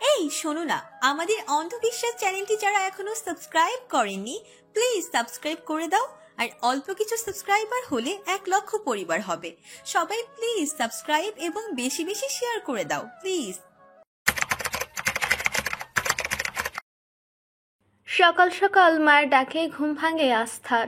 এই শোনো না, আমাদের অন্ধবিশ্বাস চ্যানেলটি যারা এখনো সাবস্ক্রাইব করেননি প্লিজ সাবস্ক্রাইব করে দাও। আর অল্প কিছু সাবস্ক্রাইবার হলে 1 লক্ষ পরিবার হবে। সবাই প্লিজ সাবস্ক্রাইব এবং বেশি বেশি শেয়ার করে দাও প্লিজ। সকাল সকাল মায়ের ডাকে ঘুম ভাঙে আস্থার।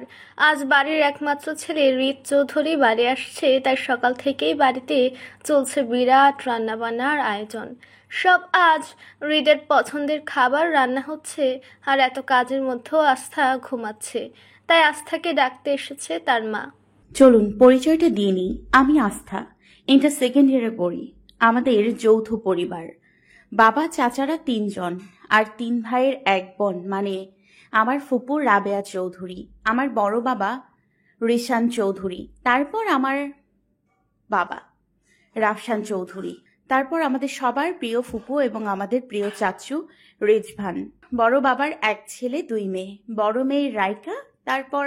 আজ বাড়ির একমাত্র ছেলে রিত চৌধুরী বাড়ি আসছে, তাই সকাল থেকেই বাড়িতে চলছে বিরাট রান্নাবান্নার আয়োজন। সব আজ হৃদের পছন্দের খাবার রান্না হচ্ছে, আর এত কাজের মধ্যেও আস্থা ঘুমাচ্ছে। তাই আস্থাকে ডাকতে এসেছে তার মা। চলুন পরিচয়টা দিয়ে নিই। আমি আস্থা, ইন্টার সেকেন্ড ইয়ারে পড়ি। আমাদের যৌথ পরিবার, বাবা চাচারা 3 জন আর 3 ভাইয়ের 1 বোন, মানে আমার ফুপু রাবেয়া চৌধুরী, আমার বড় বাবা রিশান চৌধুরী, তারপর আমার বাবা রাফসান চৌধুরী, তারপর আমাদের সবার প্রিয় ফুপু এবং আমাদের প্রিয় চাচু রিজভান। বড় বাবার 1 ছেলে 2 মেয়ে, বড় মেয়ে রাইকা, তারপর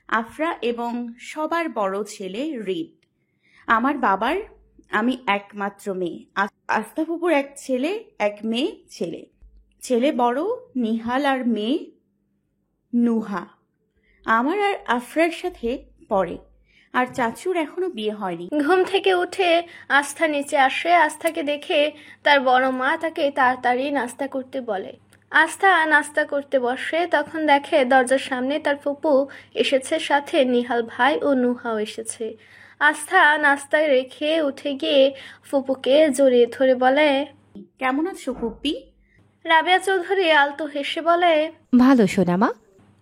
আফরা এবং সবার বড় ছেলে রিদ। আমার বাবার আমি একমাত্র মেয়ে। আস্থা ফুপুর 1 ছেলে 1 মেয়ে ছেলে। ছেলে বড় নিহাল আর মেয়ে নুহা আমার আর আফরার সাথে পড়ে, আর চাচুর এখনো বিয়ে হয়নি। ঘুম থেকে উঠে আস্থা নিচে আসে। আস্থাকে দেখে তার বড় মা তাকে তাড়াতাড়ি নাস্তা করতে বলে। আস্থা নাস্তা করতে বসে, তখন দেখে দরজার সামনে তার ফুপু এসেছে, সাথে নিহাল ভাই ও নুহাও এসেছে। আস্থা নাস্তায় রেখে উঠে গিয়ে ফুপুকে জড়িয়ে ধরে বলে, কেমন আছো ফুপ্পি? রাবেয়া চৌধুরী আলতো হেসে বলে, ভালো সোনামা।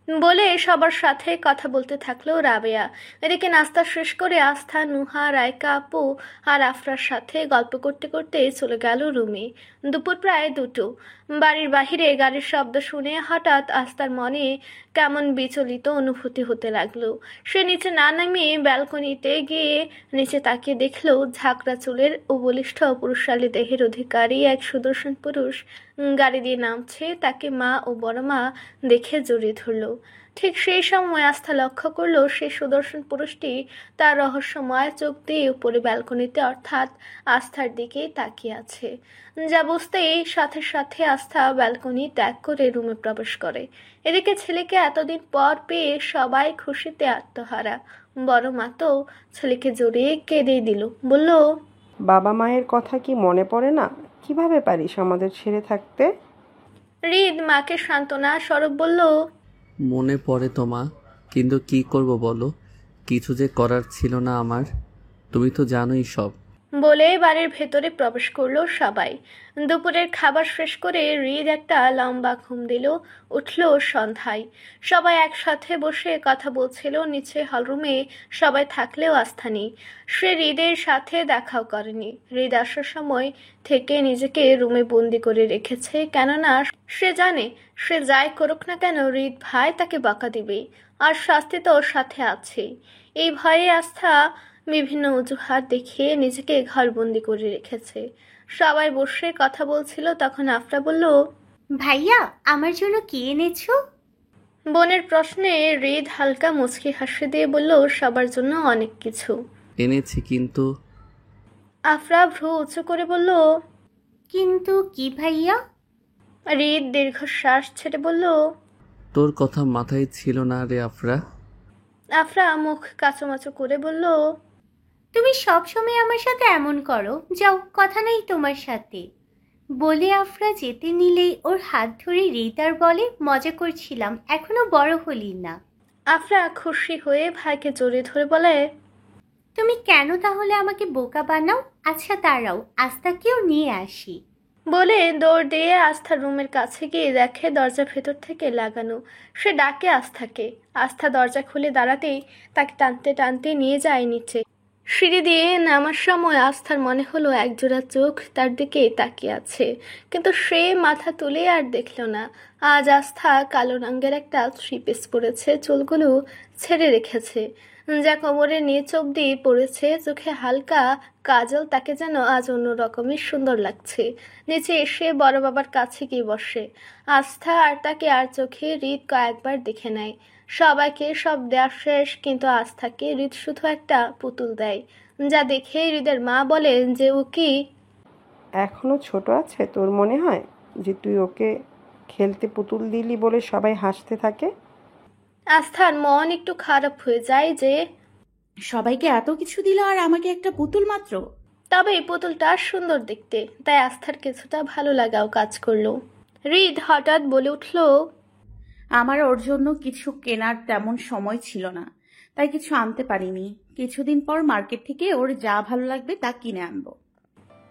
বলে সবার সাথে কথা বলতে থাকলো রাবেয়া। এদিকে নাস্তা শেষ করে আস্থা, নুহা, রায়কা আপু আর আফরার সাথে গল্প করতে করতে চলে গেল রুমে। দুপুর প্রায় 2টো। বাড়ির বাহিরে গাড়ির শব্দ শুনে হঠাৎ আস্থার মনে কেমন বিচলিত অনুভূতি হতে লাগলো। সে নিচে না নামিয়ে ব্যালকনিতে গিয়ে নিচে তাকিয়ে দেখলো ঝাঁকড়া চুলের ও বলিষ্ঠ পুরুষশালী দেহের অধিকারী এক সুদর্শন পুরুষ গাড়ি দিয়ে নামছে। তাকে মা ও বড় মা দেখে জড়িয়ে ধরলো। ঠিক সেই সময় আস্থা লক্ষ্য করলো সেই সুদর্শন পুরুষটি তার রহস্যময় চোখ দিয়ে উপরে ব্যালকনিতে অর্থাৎ আস্থার দিকে তাকিয়ে আছে। যা বুঝতেই সাথে সাথে আস্থা ব্যালকনি ত্যাগ করে রুমে প্রবেশ করে। এদিকে ছেলেকে এতদিন পর পেয়ে সবাই খুশিতে আত্মহারা। বড় মা তো ছেলেকে জড়িয়ে কেঁদে দিল, বলল, বাবা মায়ের কথা কি মনে পড়ে না? কিভাবে পারিস আমাদের ছেড়ে থাকতে? হৃদ মাকে সান্ত্বনা স্বরূপ বলল, মনে পড়ে তো মা, কিন্তু কি করব বলো, কিছু যে করার ছিল না আমার, তুমি তো জানোই সব। বলে বাড়ির ভেতরে প্রবেশ করলো সবাই। দুপুরের খাবার শেষ করে হৃদ একটা লম্বা ঘুম দিল। উঠল সন্ধ্যায়। সবাই একসাথে বসে কথা বলছিল। নিচে হলরুমে সবাই থাকলেও আস্থা নেই। সে হৃদের সাথে দেখাও করেনি। হৃদ আসার সময় থেকে নিজেকে রুমে বন্দি করে রেখেছে, কেননা সে জানে সে যাই করুক না কেন হৃদ ভাই তাকে বকা দিবেই, আর শাস্তি তো ওর সাথে আছেই। এই ভয়ে আস্থা বিভিন্ন অজুহাত দেখিয়ে নিজেকে ঘরবন্দি করে রেখেছে। সবাই বসে কথা বলছিল, তখন আফরা বলল, ভাইয়া আমার জন্য কি এনেছো? বোনের প্রশ্নে হৃদ হালকা মুচকি হাসি দিয়ে বলল, সবার জন্য অনেক কিছু এনেছি, কিন্তু আফরা ভ্রু উঁচু করে বলল, কিন্তু কি ভাইয়া? হৃদ দীর্ঘশ্বাস ছেড়ে বলল, তোর কথা মাথায় ছিল না রে আফরা। আফরা মুখ কাচুমাচু করে বলল, তুমি সবসময় আমার সাথে এমন করো, যাও কথা নেই তোমার সাথে। বলে আফরা যেতে নিলেই ওর হাত ধরে রিতার বলে, মজা করছিলাম, এখনো বড় হলি না। আফরা খুশি হয়ে ভাইকে জড়িয়ে ধরে বলে, তুমি কেন তাহলে আমাকে বোকা বানাও? আচ্ছা দাঁড়াও, আস্তাকেও নিয়ে আসি। বলে দৌড় দিয়ে আস্থার রুমের কাছে গিয়ে দেখে দরজা ভেতর থেকে লাগানো। সে ডাকে আস্থাকে। আস্থা দরজা খুলে দাঁড়াতেই তাকে টানতে টানতে নিয়ে যায় নিচে। সিঁড়ি দিয়ে নামার সময় আস্থার মনে হলো একজোড়া চোখ তার দিকে তাকিয়ে আছে, কিন্তু সে মাথা তুলে আর দেখল না। আজ আস্থা কালো রঙের একটা থ্রি পিস পরেছে, চুলগুলো ছেড়ে রেখেছে, যা কোমরের নিচ অব্দি পড়েছে। চোখে হালকা কাজল, তাকে যেন আজ অন্য রকমের সুন্দর লাগছে। নিচে এসে বড় বাবার কাছে গিয়ে বসে। আস্থা আর তাকে আর চোখে হৃদ কয়েকবার দেখে নেয়। সবাইকে সব দেওয়া শেষ, কিন্তু আস্থাকে হৃদ শুধু একটা পুতুল দেয়, যা দেখে হৃদের মা বলেন যে ও কি এখনো ছোট আছে তোর মনে হয়? যে তুই ওকে খেলতে পুতুল দিলি বলে সবাই হাসতে থাকে? আস্থার মন একটু খারাপ হয়ে যায় যে সবাইকে এত কিছু দিল আর আমাকে একটা পুতুল মাত্র। তবে এই পুতুলটা সুন্দর দেখতে, তাই আস্থার কিছুটা ভালো লাগাও কাজ করলো। হৃদ হঠাৎ বলে উঠল, আমার ওর জন্য কিছু কেনার তেমন সময় ছিল না, তাই কিছু আনতে পারিনি। কিছুদিন পর মার্কেট থেকে ওর যা ভালো লাগবে তা কিনে আনবো।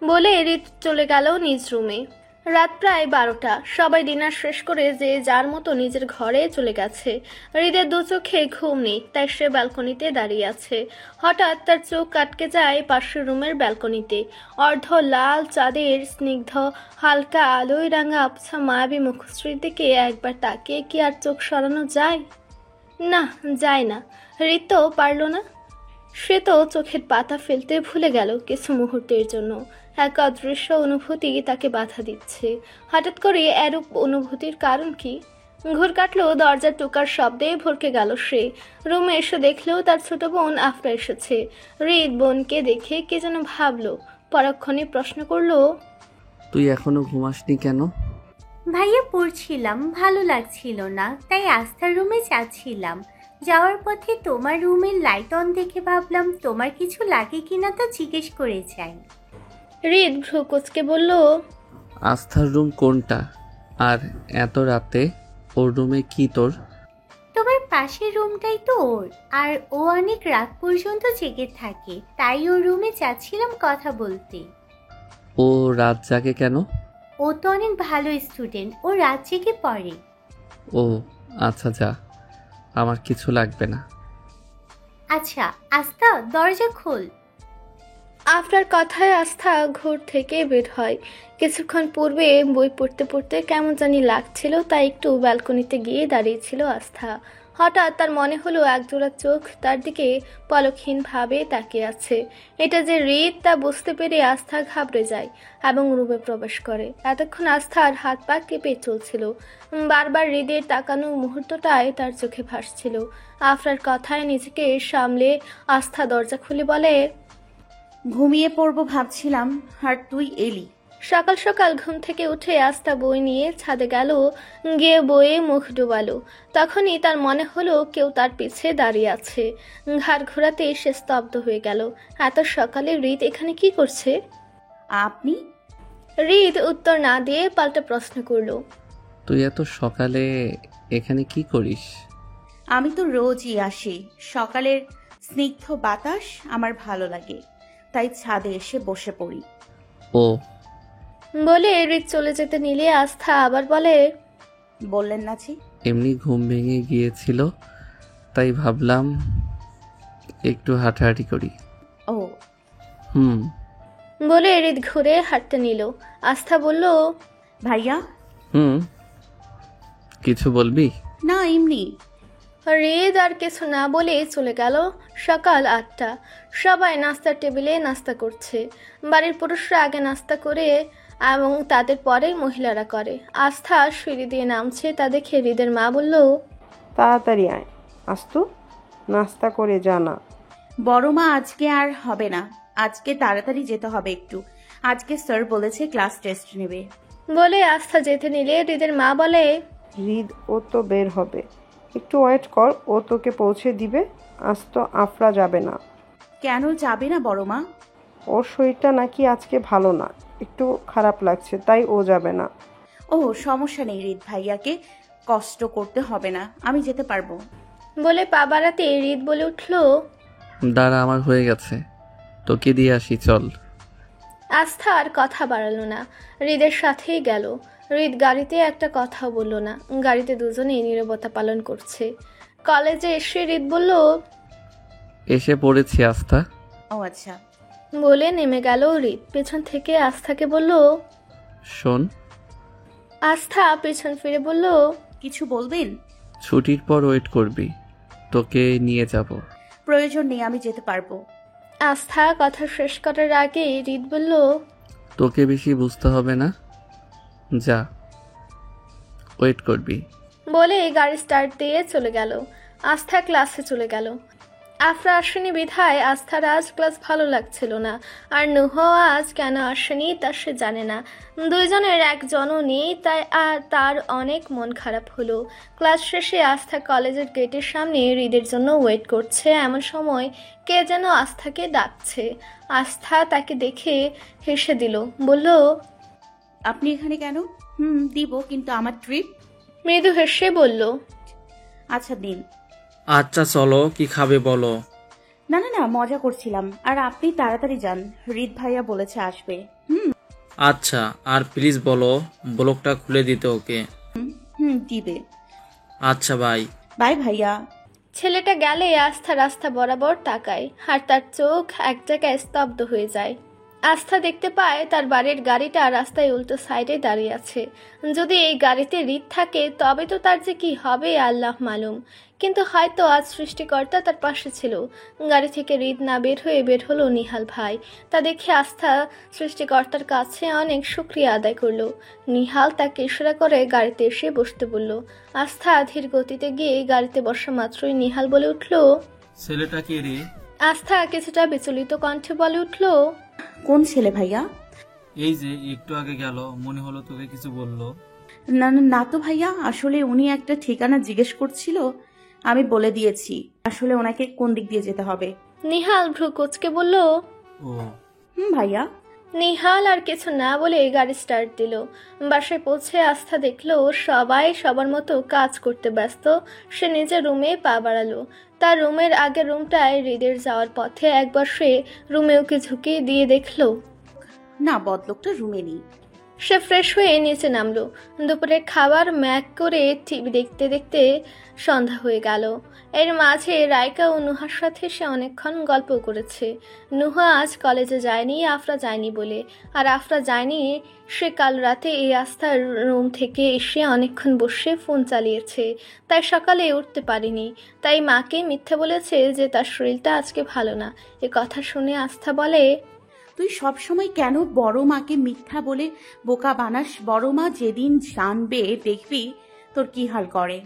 বলে হৃদ চলে গেল নিজ রুমে। রাত প্রায় 12টা। সবাই ডিনার শেষ করে যে যার মতো নিজের ঘরে চলে গেছে। হৃদের দু চোখে ঘুম নেই, তাই সে ব্যালকনিতে দাঁড়িয়ে আছে। হঠাৎ তার চোখ আটকে যায় পাশের রুমের ব্যালকনিতে। অর্ধ লাল চাঁদের স্নিগ্ধ হালকা আলোয় রাঙা আবছা মায়াবী মুখশ্রীর দিকে একবার তাকিয়ে কি আর চোখ সরানো যায়? না, যায় না। হৃদ তো পারল না। সে তো চোখের পাতা ফেলতে ভুলে গেল কিছু মুহূর্তের জন্য। এক অদৃশ্য অনুভূতি তাকে বাধা দিচ্ছে। হঠাৎ করে এরূপ অনুভূতির কারণ কি? ঘুর কাটলো, দরজার টোকার শব্দে ভরকে গেল সে। রুমে এসে দেখলেও তার ছোট বোন আফরা এসেছে। হৃদ বোনকে দেখে কে যেন ভাবলো। পরক্ষণে প্রশ্ন করলো, তুই এখনো ঘুমাসনি কেন? ভাইয়া পড়ছিলাম, ভালো লাগছিল না, তাই আস্থার রুমে যাচ্ছিলাম। যাওয়ার পথে তোমার রুমের লাইট অন দেখে ভাবলাম তোমার কিছু লাগে কিনা তা জিজ্ঞেস করে যাই। হৃদ ভ্রু কুঁচকে বলল, আস্থার রুম কোনটা? আর এত রাতে ওর রুমে কি তোর? তোমার পাশের রুমটাই তো ওর, আর ও অনেক রাত পর্যন্ত জেগে থাকে, তাই ওর রুমে যাচ্ছিলাম কথা বলতে। ও রাত জাগে কেন? ও তো অনেক ভালো স্টুডেন্ট, ও রাত জেগে পড়ে। ও আচ্ছা, যা, আমার কিছু লাগবে না। আচ্ছা আস্থা, দরজা খোল। আফরার কথায় আস্থা ঘর থেকে বের হয়। কিছুক্ষণ পূর্বে বই পড়তে পড়তে কেমন জানি লাগছিল, তাই একটু ব্যালকনিতে গিয়ে দাঁড়িয়েছিল আস্থা। হঠাৎ তার মনে হলো একজোড়া চোখ তার দিকে পলকহীনভাবে তাকিয়ে আছে। এটা যে হৃদ তা বুঝতে পেরে আস্থা ঘাবড়ে যায় এবং রুমে প্রবেশ করে। এতক্ষণ আস্থার হাত পা কেঁপে চলছিল। বারবার হৃদের তাকানো মুহূর্তটায় তার চোখে ভাসছিল। আফরার কথায় নিজেকে সামলে আস্থা দরজা খুলে বলে, ঘুমিয়ে পড়বো ভাবছিলাম, আর তুই এলি। সকাল সকাল ঘুম থেকে উঠে আস্থা বই নিয়ে ছাদে গেল, গিয়ে বইয়ে মুখ ডুবালো। তখনই তার মনে হলো কেউ তার পিছে দাঁড়িয়ে আছে। ঘাড় ঘোরাতে সে স্তব্ধ হয়ে গেল। এত সকালে হৃদ এখানে কি করছে? আপনি? হৃদ উত্তর না দিয়ে পাল্টা প্রশ্ন করলো, তুই এত সকালে এখানে কি করিস? আমি তো রোজই আসি। সকালের স্নিগ্ধ বাতাস আমার ভালো লাগে, তাই ছাদে এসে বসে পড়ি। ও বলে হৃদ চলে যেতে নিলে আস্থা আবার বলে, বললেন না জি? এমনি ঘুম ভেঙে গিয়েছিল, তাই ভাবলাম একটু হাঁটাহাঁটি করি। ও হুম। বলে হৃদ ঘুরে হাঁটতে নিল। আস্থা বলল, ভাইয়া? হুম, কিছু বলবি? না, এমনি। হৃদ আর কিছু না বলে চলে গেল। সকাল 8টা। সবাই নাস্তার টেবিলে নাস্তা করছে। বাড়ির পুরুষরা আগে নাস্তা করে এবং তাদের পরে মহিলারা করে। আস্থা সিঁড়ি দিয়ে নামছে, তা দেখে হৃদের মা বলল, তাড়াতাড়ি আয় আস্তু, নাস্তা করে জানা। বড় মা, আজকে আর হবে না, আজকে তাড়াতাড়ি যেতে হবে একটু। আজকে স্যার বলেছে ক্লাস টেস্ট নেবে। বলে আস্থা যেতে নিলে হৃদের মা বলে, হৃদ, ও তো বের হবে, একটু ওয়েট কর, ও তোকে পৌঁছে দিবে। আজ তো আফরা যাবে না। কেন যাবে না বড় মা? ওর শরীরটা নাকি আজকে ভালো না, একটু খারাপ লাগছে, তাই ও যাবে না। ও সমস্যা নেই, হৃদ ভাইয়াকে কষ্ট করতে হবে না, আমি যেতে পারবো। বলে পা বাড়াতে হৃদ বলে উঠল, দাঁড়া, আমার হয়ে গেছে, তোকে দিয়ে আসি, চল। আস্থা আর কথা বাড়ালো না, হৃদের সাথেই গেল। হৃদ গাড়িতে একটা কথাও বলল না। গাড়িতে দুজনেই নীরবতা পালন করছে। কলেজে এসে হৃদ বলল, এসে পড়েছি আস্থা। ও আচ্ছা। বলে নেমে গেল হৃদ। পেছন থেকে আস্থাকে বলল, শোন। আস্থা পেছন ফিরে বলল, কিছু বলবেন? ছুটির পর ওয়েট করবি, তোকে নিয়ে যাব। প্রয়োজন নেই, আমি যেতে পারবো। আস্থা কথা শেষ করার আগে হৃদ বলল, তোকে বেশি বুঝতে হবে না, যা, ওয়েট করবি। বলে গাড়ি স্টার্ট দিয়ে চলে গেল। আস্থা ক্লাসে চলে গেল। আফরা আসেনি বিধায় আস্থার আজ ক্লাস ভালো লাগছিল না, আর নুহ আজ কেন আসেনি তা সে জানে না। দুইজনের একজনও নেই, তাই আর তার অনেক মন খারাপ হলো। ক্লাস শেষে আস্থা কলেজের গেটের সামনে হৃদের জন্য ওয়েট করছে। এমন সময় কে যেন আস্থাকে ডাকছে। আস্থা তাকে দেখে হেসে দিল, বলল, আপনি এখানে কেন? দিব, কিন্তু আমার ট্রিপ। মৃদু হেসে বলল, আচ্ছা দিন। আচ্ছা চলো, কি খাবে বলো। না না না, মজা করছিলাম। আর আপনি তাড়াতাড়ি যান, হৃদ ভাইয়া বলেছে আসবে। আচ্ছা, আর প্লিজ বলো ব্লগটা খুলে দিতে ওকে। দিবে। আচ্ছা বাই। বাই ভাইয়া। ছেলেটা গেলে আস্থা রাস্তা বরাবর তাকায়, আর তার চোখ এক জায়গায় স্তব্ধ হয়ে যায়। আস্থা দেখতে পায় তার বাড়ির গাড়িটা রাস্তায় উল্টো সাইডে দাঁড়িয়ে আছে। যদি এই গাড়িতে হৃদ থাকে তবে তো তার যে কি হবে আল্লাহ মালুম, কিন্তু হয়তো আজ সৃষ্টিকর্তা তার পাশে ছিল। গাড়ি থেকে হৃদ না বের হলো নিহাল ভাই। তা দেখে আস্থা সৃষ্টিকর্তার কাছে অনেক শুকরিয়া আদায় করলো। নিহাল তাকে ইশারা করে গাড়িতে এসে বসতে বলল। আস্থা ধীর গতিতে গিয়ে গাড়িতে বসা মাত্রই নিহাল বলে উঠল, ছেলেটা কে রে? আস্থা কিছুটা বিচলিত কণ্ঠে বলে উঠল, কোন ছেলে ভাইয়া? এই যে একটু আগে গেল, মনে হলো তোকে কিছু বললো। না না না তো ভাইয়া, আসলে উনি একটা ঠিকানা জিজ্ঞেস করছিল, আমি বলে দিয়েছি আসলে ওনাকে কোন দিক দিয়ে যেতে হবে। নিহাল ভ্রু কুঁচকে বলল, ও ভাইয়া। নিহাল আর কিছু না বলে গাড়ি স্টার্ট দিল। বাসায় পৌঁছে আস্থা দেখলো সবাই সবার মতো কাজ করতে ব্যস্ত। সে নিজের রুমে পা বাড়ালো। তার রুমের আগের রুমটায় হৃদের যাওয়ার পথে একবার সে রুমে ওকে ঝুঁকি দিয়ে দেখলো না, বদলোকটা রুমে নেই। সে ফ্রেশ হয়ে নিচে নামলো। দুপুরের খাবার ম্যাক করে টিভি দেখতে দেখতে সন্ধ্যা হয়ে গেল। এর মাঝে রাইকা ও নুহার সাথে সে অনেকক্ষণ গল্প করেছে। নুহা আজ কলেজে যায়নি আফরা যায়নি বলে, আর আফরা যায়নি সে কাল রাতে এই আস্থার রুম থেকে এসে অনেকক্ষণ বসে ফোন চালিয়েছে, তাই সকালে উঠতে পারেনি। তাই মাকে মিথ্যে বলেছে যে তার শরীরটা আজকে ভালো না। এ কথা শুনে আস্থা বলে, তুই সবসময় কেন বড় মাকে মিথ্যা বলে বোকা বানাস? বড় মা যেদিন জানবে দেখবি তোর কি হাল করে।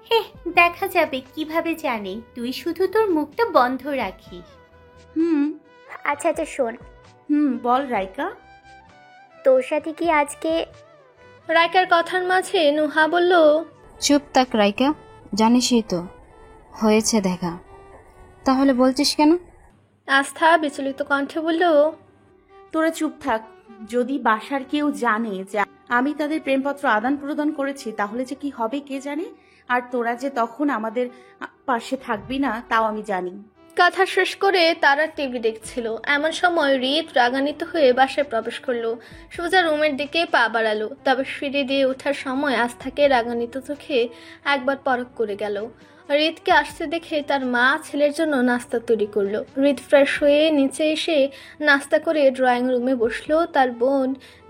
হে, দেখা যাবে কিভাবে জানে। তুই শুধু তোর মুখটা বন্ধ রাখিস। আচ্ছা আচ্ছা শোন, বল রাইকা। তোর সাথে কি আজকে? রাইকার কথার মাঝে নুহা বলল, চুপ থাক রাইকা, জানিসই তো হয়েছে দেখা, তাহলে বলছিস কেন? আস্থা বিচলিত কণ্ঠে বলল, তোরা চুপ থাক। যদি বাসার কেউ জানে যে আমি তাদের প্রেমপত্র আদান প্রদান করেছি তাহলে যে কি হবে কে জানে। আর তোরা যে তখন আমাদের পাশে থাকবি না তাও আমি জানি। কথা শেষ করে তারা টিভি দেখছিল। এমন সময় হৃদ রাগান্বিত হয়ে বাসায় প্রবেশ করলো। সোজা রুমের দিকে পা বাড়ালো, তবে সিঁড়ি দিয়ে ওঠার সময় আস্থাকে রাগান্বিত চোখে একবার পরখ করে গেল। হৃদকে আসতে দেখে তার মা ছেলের জন্য নাস্তা তৈরি করলো। হৃদ ফ্রেশ হয়ে নিচে এসে নাস্তা করে ড্রয়িং রুমে বসলো। তার বোন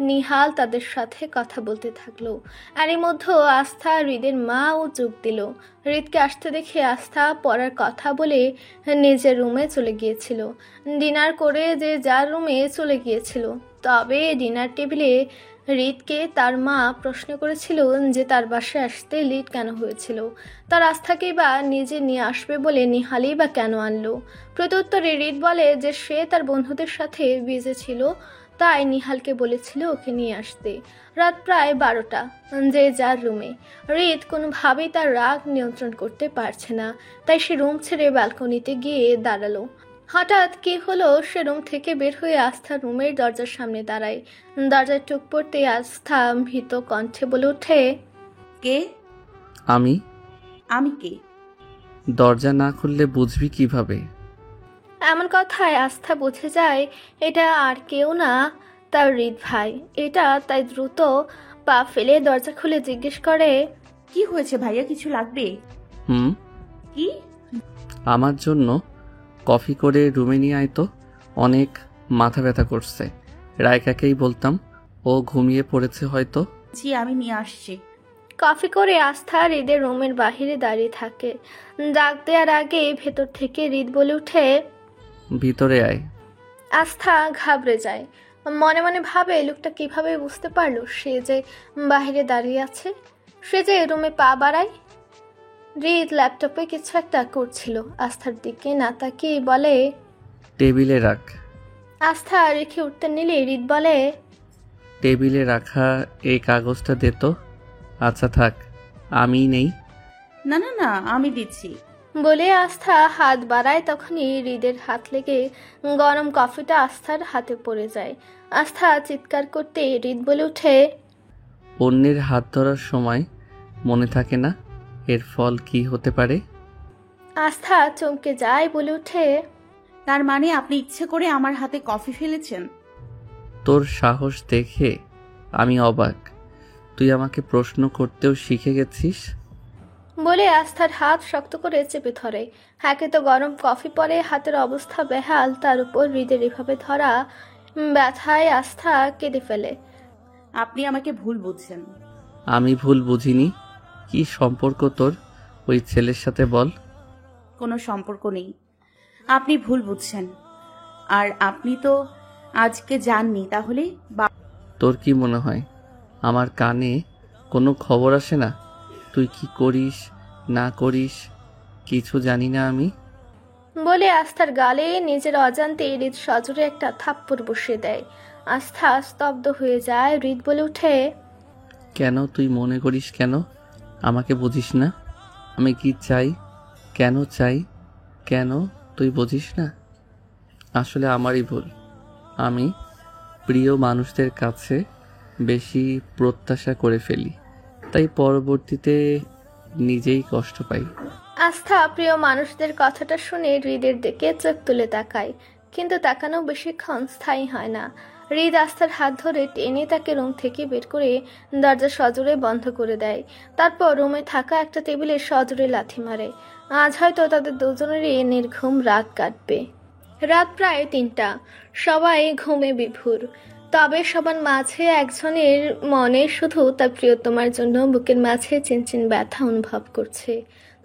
নিহাল তাদের সাথে কথা বলতে থাকলো। আর এর মধ্যে আস্থা হৃদের মাও যোগ দিল। হৃদকে আসতে দেখে আস্থা পড়ার কথা বলে নিজের রুমে চলে গিয়েছিল। ডিনার করে যে যার রুমে চলে গিয়েছিল। তবে ডিনার টেবিলে হৃদকে তার মা প্রশ্ন করেছিল যে তার বাসায় আসতে লেট কেন হয়েছিল। তার আস্থাকেই বা নিজে নিয়ে আসবে বলে নিহালই বা কেন আনলো। প্রত্যুত্তরে হৃদ বলে যে সে তার বন্ধুদের সাথে বিজি ছিল, তাই নিহালকে বলেছিল ওকে নিয়ে আসতে। রাত প্রায় 12টা, যে যার রুমে। হৃদ কোনোভাবেই তার রাগ নিয়ন্ত্রণ করতে পারছে না, তাই সে রুম ছেড়ে ব্যালকনিতে গিয়ে দাঁড়ালো। হঠাৎ কি হলো, সে রুম থেকে বের হয়ে আস্থা রুমের দরজার সামনে দাঁড়ায়। দরজায় টুক পড়তে আস্থা ভীত কণ্ঠে বলে ওঠে, কে? আমি। আমি কে? দরজা না খুললে বুঝবি কিভাবে? এমন কথায় আস্থা বুঝে যায় এটা আর কেউ না, তার হৃদ ভাই। এটা তাই দ্রুত পা ফেলে দরজা খুলে জিজ্ঞেস করে, কি হয়েছে ভাইয়া, কিছু লাগবে? কি? আমার জন্য কফি করে রুমে নিয়ে আয় তো, অনেক মাথা ব্যথা করছে। রায়কাকেই বলতাম, ও ঘুমিয়ে পড়েছে হয়তো। জি আমি নিয়ে আসছি। কফি করে আস্থা হৃদের রুমের বাহিরে দাঁড়িয়ে থাকে। ডাক দেওয়ার আগে ভেতর থেকে হৃদ বলে উঠে, ভিতরে আয়। আস্থা ঘাবড়ে যায়। মনে মনে ভাবে লোকটা কিভাবে বুঝতে পারলো সে যে বাহিরে দাঁড়িয়ে আছে, সে যে রুমে পা বাড়ায়। হৃদ ল্যাপটপে কিছু একটা করছিল। আস্থার দিকে না তাকিয়ে বলে, টেবিলে রাখ। আস্থা রেখে উঠতে নিলে হৃদ বলে, টেবিলে রাখা এই কাগজটা দে তো। আচ্ছা থাক, আমি নেই। না না না, আমি দিচ্ছি। বলে আস্থা হাত বাড়ায়, তখনই হৃদের হাত লেগে গরম কফিটা আস্থার হাতে পড়ে যায়। আস্থা চিৎকার করতে হৃদ বলে ওঠে, অন্যের হাত ধরার সময় মনে থাকে না এর ফল কি হতে পারে? আস্থা চমকে যায়, বলে ওঠে, তার মানে আপনি ইচ্ছে করে আমার হাতে কফি ফেলেছেন? তোর সাহস দেখে আমি অবাক। তুই আমাকে প্রশ্ন করতেও শিখে গেছিস। বলে আস্থার হাত শক্ত করে চেপে ধরে। হাতে তো গরম কফি পরে, হাতের অবস্থা বেহাল, তার উপর হৃদের এভাবে ধরা ব্যথায় আস্থা কেঁদে ফেলে। আপনি আমাকে ভুল বুঝছেন। আমি ভুল বুঝিনি। কি সম্পর্ক তোর ওই ছেলের সাথে বল? কোনো সম্পর্ক নেই, আপনি ভুল বুঝছেন। আর আপনি তো আজকে যাননি, তাহলে তোর কি মনে হয় আমার কানে কোনো খবর আসে না? তুই কি করিস না করিস কিছু জানি না আমি? বলে আস্থার গালে নিজের অজান্তে হৃদ সজোরে একটা থাপ্পড় বসিয়ে দেয়। আস্থা স্তব্ধ হয়ে যায়। হৃদ বলে ওঠে, কেন তুই মনে করিস কেন আমাকে বুঝিস না? আমি কি চাই, কেন চাই, কেন তুই বুঝিস না? আসলে আমারই ভুল। আমি প্রিয় মানুষদের কাছে বেশি প্রত্যাশা করে ফেলি, তাই পরবর্তীতে নিজেই কষ্ট পাই। আস্থা প্রিয় মানুষদের কথাটা শুনে হৃদের দিকে চোখ তুলে তাকায়, কিন্তু তাকানো বেশিক্ষণ স্থায়ী হয় না। হৃদ আস্থার হাত ধরে টেনে তাকে রুম থেকে বের করে দরজা সজোরে বন্ধ করে দেয়। তারপর রুমে থাকা একটা টেবিলে সজোরে লাথি মারে। আজ হয়তো তাদের দুজনেরই নির্ঘুম রাত কাটবে। রাত প্রায় ৩টা। সবাই ঘুমে বিভোর। তবে সবার মাঝে একজনের মনে শুধু তার প্রিয়তমার জন্য বুকের মাঝে চিনচিন ব্যথা অনুভব করছে।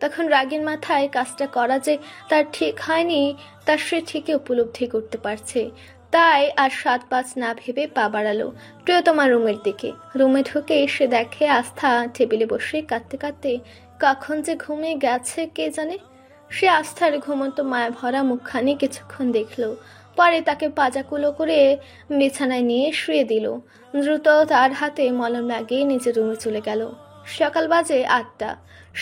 তখন রাগের মাথায় কাজটা করা যে তার ঠিক হয়নি তা সে ঠিকই উপলব্ধি করতে পারছে। তাই আর ৭-৫ না ভেবে পা বাড়ালো প্রিয়তমার রুমের দিকে। রুমে ঢুকে সে দেখে আস্থা টেবিলে বসে কাঁদতে কাঁদতে কখন যে ঘুমিয়ে গেছে কে জানে। সে আস্থার ঘুমন্ত মায়া ভরা মুখখানি কিছুক্ষণ দেখল, পরে তাকে পাজাকুলো করে বিছানায় নিয়ে শুয়ে দিল। দ্রুত তার হাতে মলম লাগিয়ে নিজের রুমে চলে গেল। সকাল বাজে ৮টা।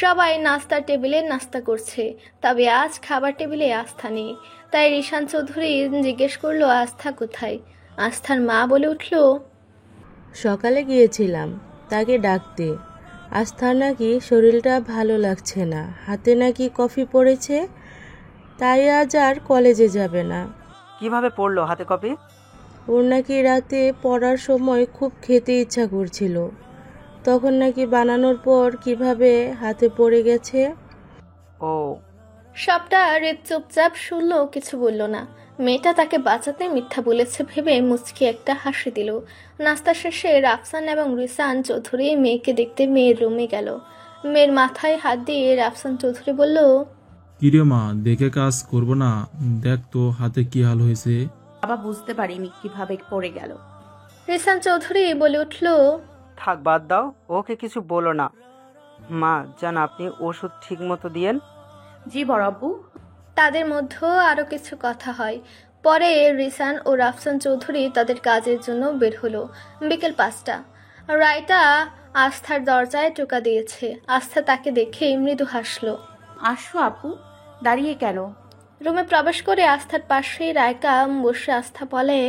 সবাই নাস্তার টেবিলে নাস্তা করছে, তবে আজ খাবার টেবিলে আস্থা নেই। তাই রিশান চৌধুরী জিজ্ঞেস করলো আস্থা কোথায়। আস্থার মা বলে উঠল, সকালে গিয়েছিলাম তাকে ডাকতে। আস্থার নাকি শরীরটা ভালো লাগছে না, হাতে নাকি কফি পড়েছে, তাই আজ আর কলেজে যাবে না। কিভাবে পড়লো হাতে কফি? ওর নাকি রাতে পড়ার সময় খুব খেতে ইচ্ছা করছিল, তখন নাকি বানানোর পর কিভাবে হাতে পড়ে গেছে। ও। সবটা হৃদ চুপচাপ শুনলো, কিছু বলল না। মেয়েটা তাকে বাঁচাতে মিথ্যা বলেছে ভেবে মুচকি একটা হাসি দিল। নাস্তা শেষে রাফসান এবং রিসান চৌধুরী মেয়েকে দেখতে মেয়ের রুমে গেল। মেয়ের মাথায় হাত দিয়ে রাফসান চৌধুরী বলল, কিরে মা, দেখে কাজ করবো না? দেখ তো হাতে কি হাল হয়েছে। বাবা বুঝতে পারিনি কিভাবে পড়ে গেল। রিসান চৌধুরী বলে উঠল, থাক বাদ দাও, ওকে কিছু বলো না। মা জান আপনি ওষুধ ঠিক মতো দিয়েন। জি বড় আব্বু। তাদের মধ্যে আরো কিছু কথা হয়। পরে রিসান ও রাফসান চৌধুরী তাদের কাজের জন্য বের হলো। বিকেল 5টা। রায়তা আস্থার দরজায় টোকা দিয়েছে। আস্থা তাকে দেখে মৃদু হাসলো। আসো আপু, দাঁড়িয়ে কেন? রুমে প্রবেশ করে আস্থার পাশেই রায়কা বসে আস্থা বলে,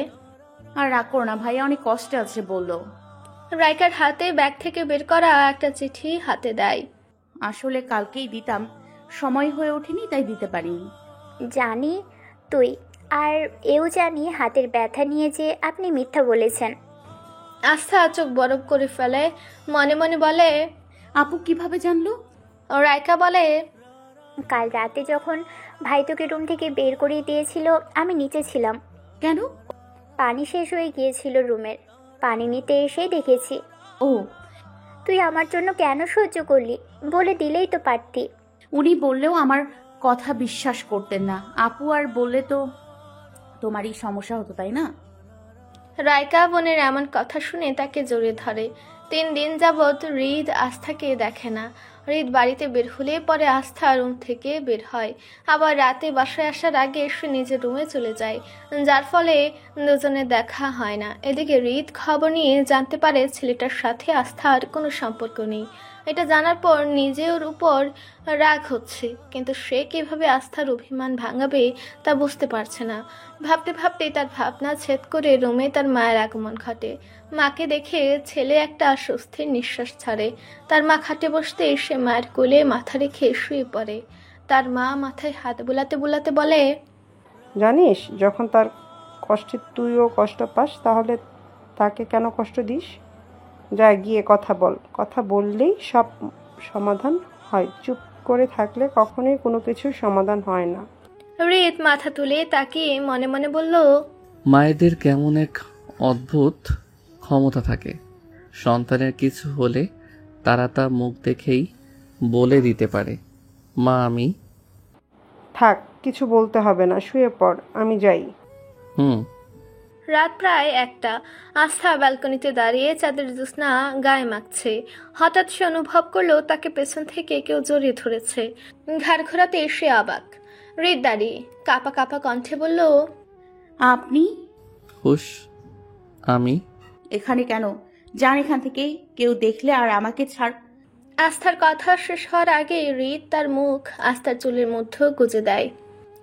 আর রাগ করো না, ভাইয়া অনেক কষ্টে আছে বললো। রায়কার হাতে ব্যাগ থেকে বের করা একটা চিঠি হাতে দেয়। আসলে কালকেই দিতাম, সময় হয়ে ওঠেনি তাই দিতে পারিনি। জানি তুই, আর এও জানি হাতের ব্যথা নিয়ে যে আপনি মিথ্যা বলেছেন। আস্থা চোখ বরফ করে ফেলে, মনে মনে বলে, আপু কিভাবে জানলো? রায়কা বলে, কাল রাতে যখন ভাই তোকে রুম থেকে বের করে দিয়েছিল আমি নিচে ছিলাম। কেন? পানি শেষ হয়ে গিয়েছিল রুমের, পানি নিতে এসেই দেখেছি। ও, তুই আমার জন্য কেন সহ্য করলি? বলে দিলেই তো পারতি। উনি বললেও আমার কথা বিশ্বাস করতেন না আপু, আর বললে তো তোমারই সমস্যা হতো, তাই না? রায়কা বোনের এমন কথা শুনে তাকে জড়িয়ে ধরে। 3 দিন যাবৎ হৃদ আস্থাকে দেখে না। হৃদ বাড়িতে বের হলে পরে আস্থা রুম থেকে বের হয়, আবার রাতে বাসায় আসার আগে সে নিজের রুমে চলে যায়, যার ফলে দুজনের দেখা হয় না। এদিকে হৃদ খবর নিয়ে জানতে পারে ছেলেটার সাথে আস্থার কোনো সম্পর্ক নেই। এটা জানার পর নিজের উপর রাগ হচ্ছে, কিন্তু সে কিভাবে আস্থার অভিমান ভাঙাবে তা বুঝতে পারছে না। ভাবতে ভাবতে তার ভাবনা ছেদ করে রুমে তার মায়ের আগমন ঘটে। মাকে দেখে ছেলে একটা স্বস্তির নিঃশ্বাস ছাড়ে। তার মা খাটে বসতে সে মায়ের কোলে মাথা রেখে শুয়ে পড়ে। তার মা মাথায় হাত বুলাতে বুলাতে বলে, জানিস, যখন তার কষ্টে তুইও কষ্ট পাস, তাহলে তাকে কেন কষ্ট দিস? যা গিয়ে কথা বল। কথা বললেই সব সমাধান হয়, চুপ করে থাকলে কখনোই কোনো কিছুর সমাধান হয় না। হৃদ মাথা তুলে তাকিয়ে মনে মনে বলল, মায়েদের কেমন এক অদ্ভুত ক্ষমতা থাকে, সন্তানের কিছু হলে তারা তা মুখ দেখেই বলে দিতে পারে। মা, আমি থাক, কিছু বলতে হবে না, শুয়ে পড়, আমি যাই। রাত প্রায় 1টা। আস্থা ব্যালকনিতে দাঁড়িয়ে চাঁদের জ্যোৎস্না গায়ে মাখছে। হঠাৎ সে অনুভব করলো তাকে পেছন থেকে কেউ জড়িয়ে ধরেছে। ঘাড় ঘোরাতে সে অবাক। হৃদ দাঁড়িয়ে কাঁপা কাঁপা কণ্ঠে বলল, আপনি হুশ, আমি এখানে কেন? যান এখান থেকে, কেউ দেখলে আর আমাকে ছাড়। আস্থার কথা শেষ হওয়ার আগে হৃদ তার মুখ আস্থার চুলের মধ্যে গুজে দেয়।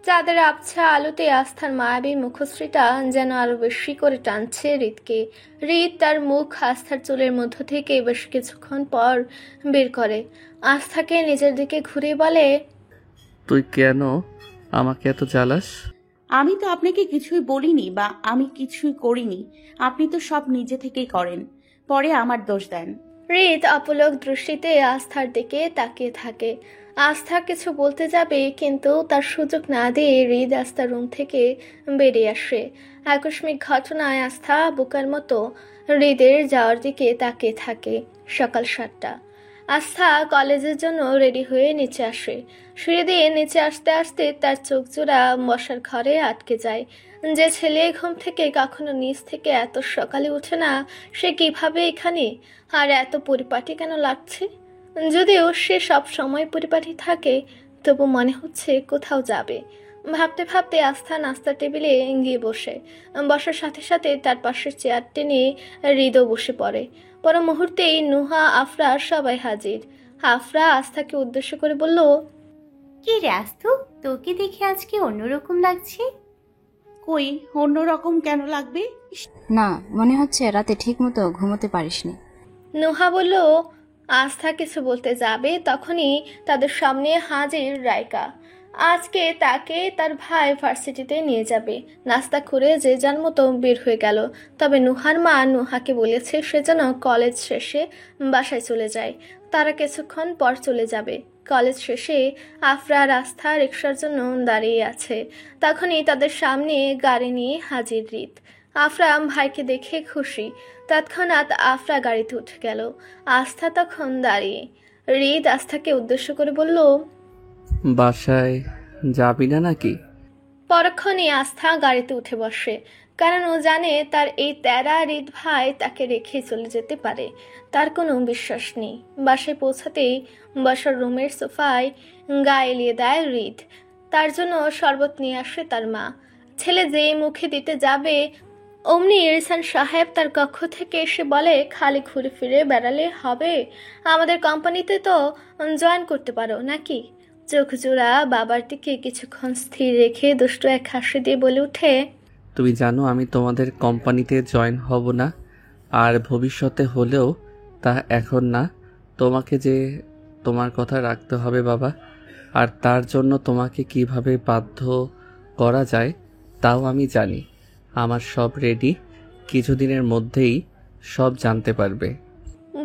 চাঁদের আবছা আলোতে আস্থার মায়াবী মুখশ্রীটা যেন আরো বেশি করে টানছে হৃদকে। হৃদ তার মুখ আস্থার চুলের মধ্য থেকে বেশ কিছুক্ষণ পর বের করে। আস্থাকে নিজের দিকে ঘুরে বলে, তুই কেন আমাকে এত জ্বালাস? আমি তো আপনাকে কিছুই বলিনি বা আমি কিছুই করিনি। আপনি তো সব নিজে থেকেই করেন, পরে আমার দোষ দেন। হৃদ অপলক দৃষ্টিতে আস্থার দিকে তাকিয়ে থাকে। আস্থা কিছু বলতে যাবে, কিন্তু তার সুযোগ না দিয়ে হৃদ আস্থার রুম থেকে বেরিয়ে আসে। আকস্মিক ঘটনায় আস্থা বোকার মতো হৃদের যাওয়ার দিকে তাকিয়ে থাকে। সকাল 7টা। আস্থা কলেজের জন্য রেডি হয়ে নিচে আসে। সিঁড়ি দিয়ে নিচে আসতে আসতে তার চোখ জোড়া বসার ঘরে আটকে যায়। যে ছেলে ঘুম থেকে কখনো নিচ থেকে এত সকালে উঠে না, সে কিভাবে এখানে? আর এত পরিপাটি কেন লাগছে? যদিও সে সব সময় পরিপাটি থাকে, তবু মনে হচ্ছে কোথাও যাবে। ভাবতে ভাবতে আস্থা নাস্তা টেবিলে গিয়ে বসে। বসার সাথে সাথে তার পাশের চেয়ার টেনে হৃদও বসে পড়ে। পর মুহূর্তেই নুহা, আফরা সবাই হাজির। আফরা আস্থাকে উদ্দেশ্য করে বলল, কি রে আস্তু, তোকে দেখে আজকে অন্যরকম লাগছে। কই, অন্যরকম কেন লাগবে? না, মনে হচ্ছে রাতে ঠিক মতো ঘুমোতে পারিসনি। নুহা বলল। আস্থা কিছু বলতে যাবে, তখনই তাদের সামনে হাজির রাইকা। আজকে তাকে তার ভাই ভার্সিটিতে নিয়ে যাবে। নাস্তা করে যে যার মতো বের হয়ে গেল। তবে নুহার মা নুহাকে বলেছে সে যেন কলেজ শেষে বাসায় চলে যায়। তারা কিছুক্ষণ পর চলে যাবে। কলেজ শেষে আফরা আর আস্থা রিক্সার জন্য দাঁড়িয়ে আছে। তখনই তাদের সামনে গাড়ি নিয়ে হাজির হৃদ। আফরা ভাইকে দেখে খুশি। তৎক্ষণাৎ আফরা গাড়িতে উঠে গেল। আস্থা তখন দাঁড়িয়ে। হৃদ আস্থাকে উদ্দেশ্য করে বলল, বাসায় যাবি না নাকি? পরক্ষণে আস্থা গাড়িতে উঠে বসে, কারণ ও জানে তার এই তেরা হৃদ ভাই তাকে রেখে চলে যেতে পারে। তার কোনো বিশ্বাস নেই। বাসায় পৌঁছাতেই বসার রুমের সোফায় গা এলিয়ে দেয় হৃদ। তার জন্য শরবত নিয়ে আসে তার মা। ছেলে যেই মুখে দিতে যাবে, অমনি ইরসান সাহেব তার কক্ষ থেকে এসে বলে, খালি ঘুরে ফিরে বেড়ালে হবে? আমাদের কোম্পানিতে তো জয়েন করতে পারো নাকি? চোখ জোড়া বাবার দিকে কিছুক্ষণ স্থির রেখে দুষ্ট এক হাসি দিয়ে বলে উঠে, তুমি জানো আমি তোমাদের কোম্পানিতে জয়েন হব না, আর ভবিষ্যতে হলেও তা এখন না। তোমাকে যে তোমার কথা রাখতে হবে বাবা, আর তার জন্য তোমাকে কিভাবে বাধ্য করা যায় তাও আমি জানি। আমার সব রেডি, কিছুদিনের মধ্যেই সব জানতে পারবে।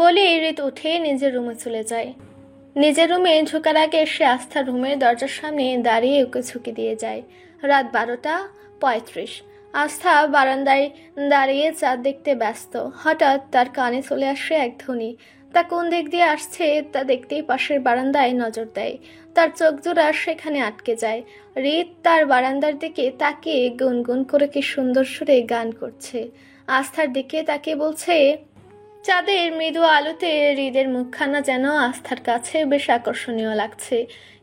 বলে হৃদ উঠে নিজের রুমে চলে যায়। নিজের রুমে ঢোকার আগে সে আস্থার রুমের দরজার সামনে দাঁড়িয়ে ওকে ঝুঁকি দিয়ে যায়। রাত 12:35। আস্থা বারান্দায় দাঁড়িয়ে চাঁদ দেখতে ব্যস্ত। হঠাৎ তার কানে চলে আসে এক ধ্বনি। তা কোন দিক দিয়ে আসছে তা দেখতেই পাশের বারান্দায় নজর দেয়। তার চোখ জোড়া সেখানে আটকে যায়। হৃদ তার বারান্দার দিকে তাকিয়ে গুনগুন করে কি সুন্দর সুরে গান করছে। আস্থার দিকে তাকিয়ে বলছে, চাঁদের মৃদু আলোতে হৃদের মুখখানা যেন আস্থার কাছে বেশ আকর্ষণীয় লাগছে,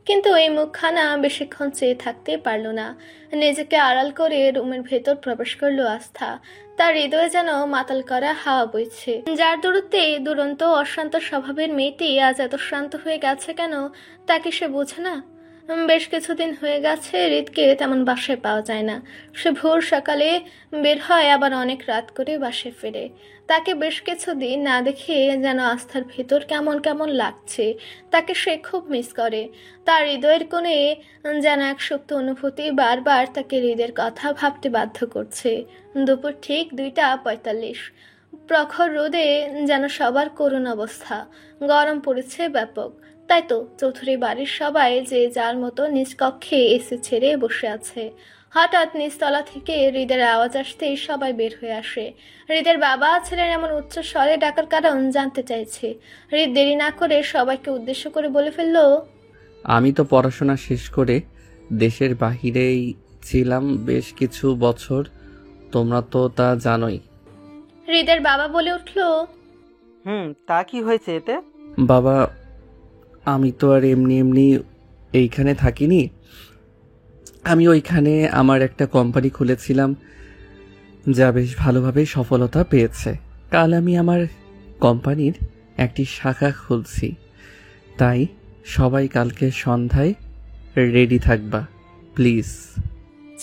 কিন্তু এই মুখখানা বেশিক্ষণ চেয়ে থাকতে পারল না। নিজেকে আড়াল করে রুমের ভেতর প্রবেশ করলো আস্থা। তার হৃদয়ে যেন মাতাল করা হাওয়া বইছে। যার দূরত্বে দুরন্ত অশান্ত স্বভাবের মেয়েটি আজ এত শান্ত হয়ে গেছে কেন, তাকে সে বোঝে না। বেশ কিছুদিন হয়ে গেছে হৃদকে তেমন বাসায় পাওয়া যায় না। সে ভোর সকালে বের হয়, আবার অনেক রাত করে বাসায় ফেরে। তাকে বেশ কিছুদিন না দেখে যেন আস্থার ভেতর কেমন কেমন লাগছে। তাকে সে খুব মিস করে। তার হৃদয়ের কোণে যেন এক সুপ্ত অনুভূতি বারবার তাকে হৃদের কথা ভাবতে বাধ্য করছে। দুপুর ঠিক 2:45। প্রখর রোদে যেন সবার করুণ অবস্থা। গরম পড়েছে ব্যাপক। তাই তো চৌধুরী বাড়ির সবাই যে যার মতো নিজ কক্ষে এসি ছেড়ে বসে আছে। হঠাৎ নিচতলা থেকে হৃদের আওয়াজ আসতেই সবাই বের হয়ে আসে। হৃদের বাবা ছেলের এমন উচ্চ স্বরে ডাকার কারণ জানতে চাইছে। হৃদ দেরি না করে সবাইকে উদ্দেশ্য করে বলে ফেলল, আমি তো পড়াশোনা শেষ করে দেশের বাহিরেই ছিলাম বেশ কিছু বছর, তোমরা তো তা জানোই। হৃদের বাবা বলে উঠল, তা কি হয়েছে এতে? বাবা, আমি তো আর এমনি এমনি এইখানে থাকিনি। আমি ওইখানে আমার একটা কোম্পানি খুলেছিলাম, যা বেশ ভালোভাবে সফলতা পেয়েছে। কাল আমি আমার কোম্পানির একটি শাখা খুলছি, তাই সবাই কালকে সন্ধ্যায় রেডি থাকবা প্লিজ।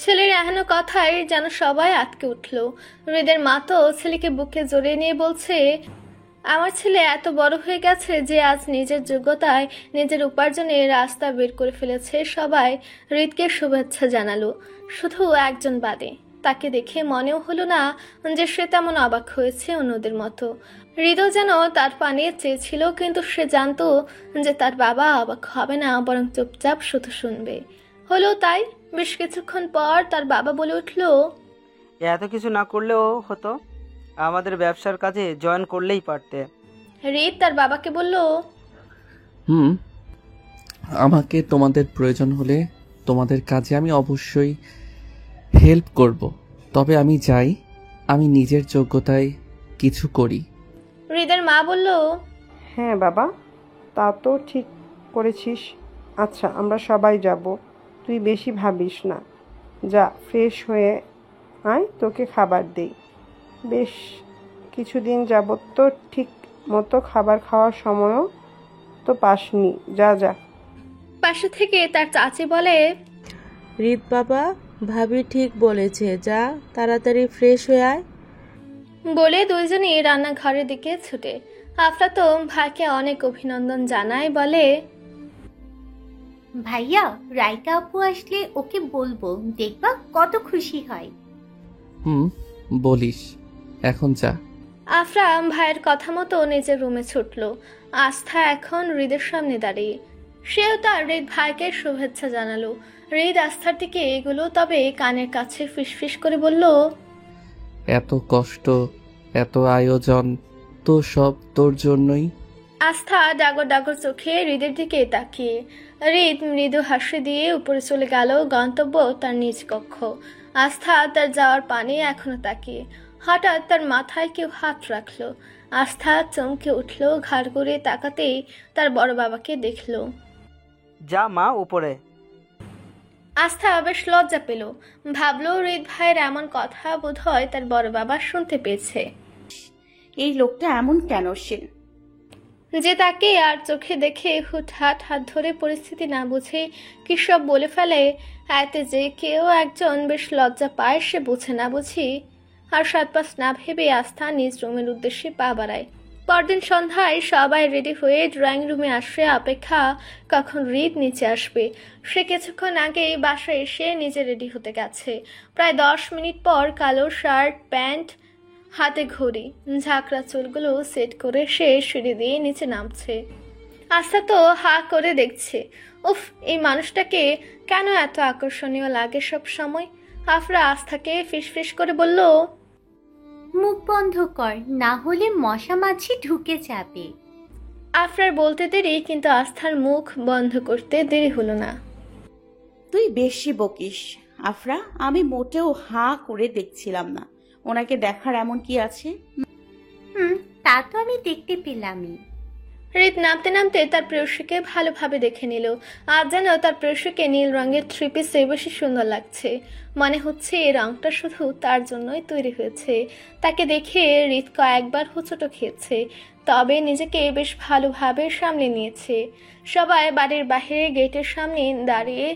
ছেলের এহেন কথায় যেন সবাই আটকে উঠল। হৃদের মা তো ছেলেকে বুকে জড়িয়ে নিয়ে বলছে, আমার ছেলে এত বড় হয়ে গেছে যে আজ নিজের যোগ্যতায় নিজের উপার্জনের রাস্তা বের করে ফেলেছে। সবাই হৃদকে শুভেচ্ছা জানালো, শুধু একজন বাদে। তাকে দেখে মনেও হলো না যে সে তেমন অবাক হয়েছে অন্যদের মতো। হৃদয় যেন তার পানে চেয়েছিল, কিন্তু সে জানতো যে তার বাবা অবাক হবে না, বরং চুপচাপ শুধু শুনবে। হলো তাই। বেশ কিছুক্ষণ পর তার বাবা বলে উঠল, এত কিছু না করলেও হতো, আমাদের ব্যবসার কাজে জয়েন করলেই পারতে। হৃদ তার বাবাকে বলল, আমাকে তোমাদের প্রয়োজন হলে তোমাদের কাজে আমি অবশ্যই হেল্প করব, তবে আমি চাই আমি নিজের যোগ্যতায় কিছু করি। হৃদের মা বলল, হ্যাঁ বাবা, তা তো ঠিক করেছিস। আচ্ছা, আমরা সবাই যাব, তুই বেশি ভাবিস না। যা, ফ্রেশ হয়ে আয়, তোকে খাবার দেই। বেশ কিছুদিন যাবত তো ঠিক মতো খাবার খাওয়ার সময়ও তো পাসনি। যা যা। পাশে থেকে তার চাচি বলে, হৃদ বাবা, ভাবি ঠিক বলেছে, যা তাড়াতাড়ি ফ্রেশ হয়ে আয়। বলে দুইজনই রান্নাঘরের দিকে ছুটে। আফলাতুন ভাইকে অনেক অভিনন্দন জানায়, বলে, ভাইয়া, রাইকা আপু আসলে ওকে বলবো, দেখবা কত খুশি হয়। বলিস, এখন যা। আফরা ভাইয়ের কথা মতো নিজের রুমে ছুটল। আস্থা এখন হৃদের সামনে দাঁড়িয়ে। সেও তার হৃদ ভাইকে শুভেচ্ছা জানালো। হৃদ আস্থার দিকে এগুলো, তবে কানের কাছে ফিসফিস করে বলল, এত কষ্ট, এত আয়োজন তো সব তোর জন্যই। আস্থা ডাগর ডাগর চোখে হৃদের দিকে তাকিয়ে। হৃদ মৃদু হাসি দিয়ে উপরে চলে গেল, গন্তব্য তার নিজ কক্ষ। আস্থা তার যাওয়ার পানে এখনো তাকিয়ে। হঠাৎ তার মাথায় কেউ হাত রাখলো। আস্থা চমকে উঠল, ঘাড় ঘুরে তাকাতেই তার বড় বাবাকে দেখল। যা মা, উপরে। আস্থা বেশ লজ্জা পেল। ভাবলো হৃদ ভাইয়ের এমন কথা বোধহয় তার বড় বাবা শুনতে পেয়েছে। এই লোকটা এমন কেন সে? যে তাকে আর চোখে দেখে হুটহাট হাত ধরে পরিস্থিতি না বুঝে কি সব বলে ফেলে, এতে যে কেউ একজন বেশ লজ্জা পায়, সে বুঝে না বুঝি আর 7-5 না ভেবে আস্থা নিজ রুমের উদ্দেশ্যে পা বাড়ায়। পরদিন সন্ধ্যায় সবাই রেডি হয়ে ড্রয়িং রুমে আসে, অপেক্ষা কখন হৃদ নিচে আসবে। সে কিছুক্ষণ আগেই বাসায় এসে নিজে রেডি হতে গেছে। প্রায় 10 মিনিট পর কালো শার্ট, প্যান্ট, হাতে ঘড়ি, ঝাঁকড়া চুলগুলো সেট করে সে সিঁড়ি দিয়ে নিচে নামছে। আস্থা তো হা করে দেখছে। উফ, এই মানুষটাকে কেন এত আকর্ষণীয় লাগে সব সময়। আফরা আস্থাকে ফিসফিস করে বলল, মুখ বন্ধ কর, না হলে মশা মাছি ঢুকে যাবে। আফরার বলতে দেরি, কিন্তু আস্থার মুখ বন্ধ করতে দেরি হলো না। তুই বেশি বকিস আফরা, আমি মোটেও হাঁ করে দেখছিলাম না। ওনাকে দেখার এমন কি আছে? তা তা তো আমি দেখতে পেলামই। হৃদ নামতে নামতে তার প্রেয়সীকে ভালোভাবে দেখে নিল। আজ যেন তার প্রেয়সীকে নীল রঙের থ্রি পিসে বেশি সুন্দর লাগছে। মনে হচ্ছে এই রংটা শুধু তার জন্যই তৈরি হয়েছে। তাকে দেখে হৃদ কয়েকবার হোঁচট খেয়েছে, তবে নিজেকে বেশ ভালোভাবে সামলে নিয়েছে। সবাই বাড়ির বাইরে গেটের সামনে দাঁড়িয়ে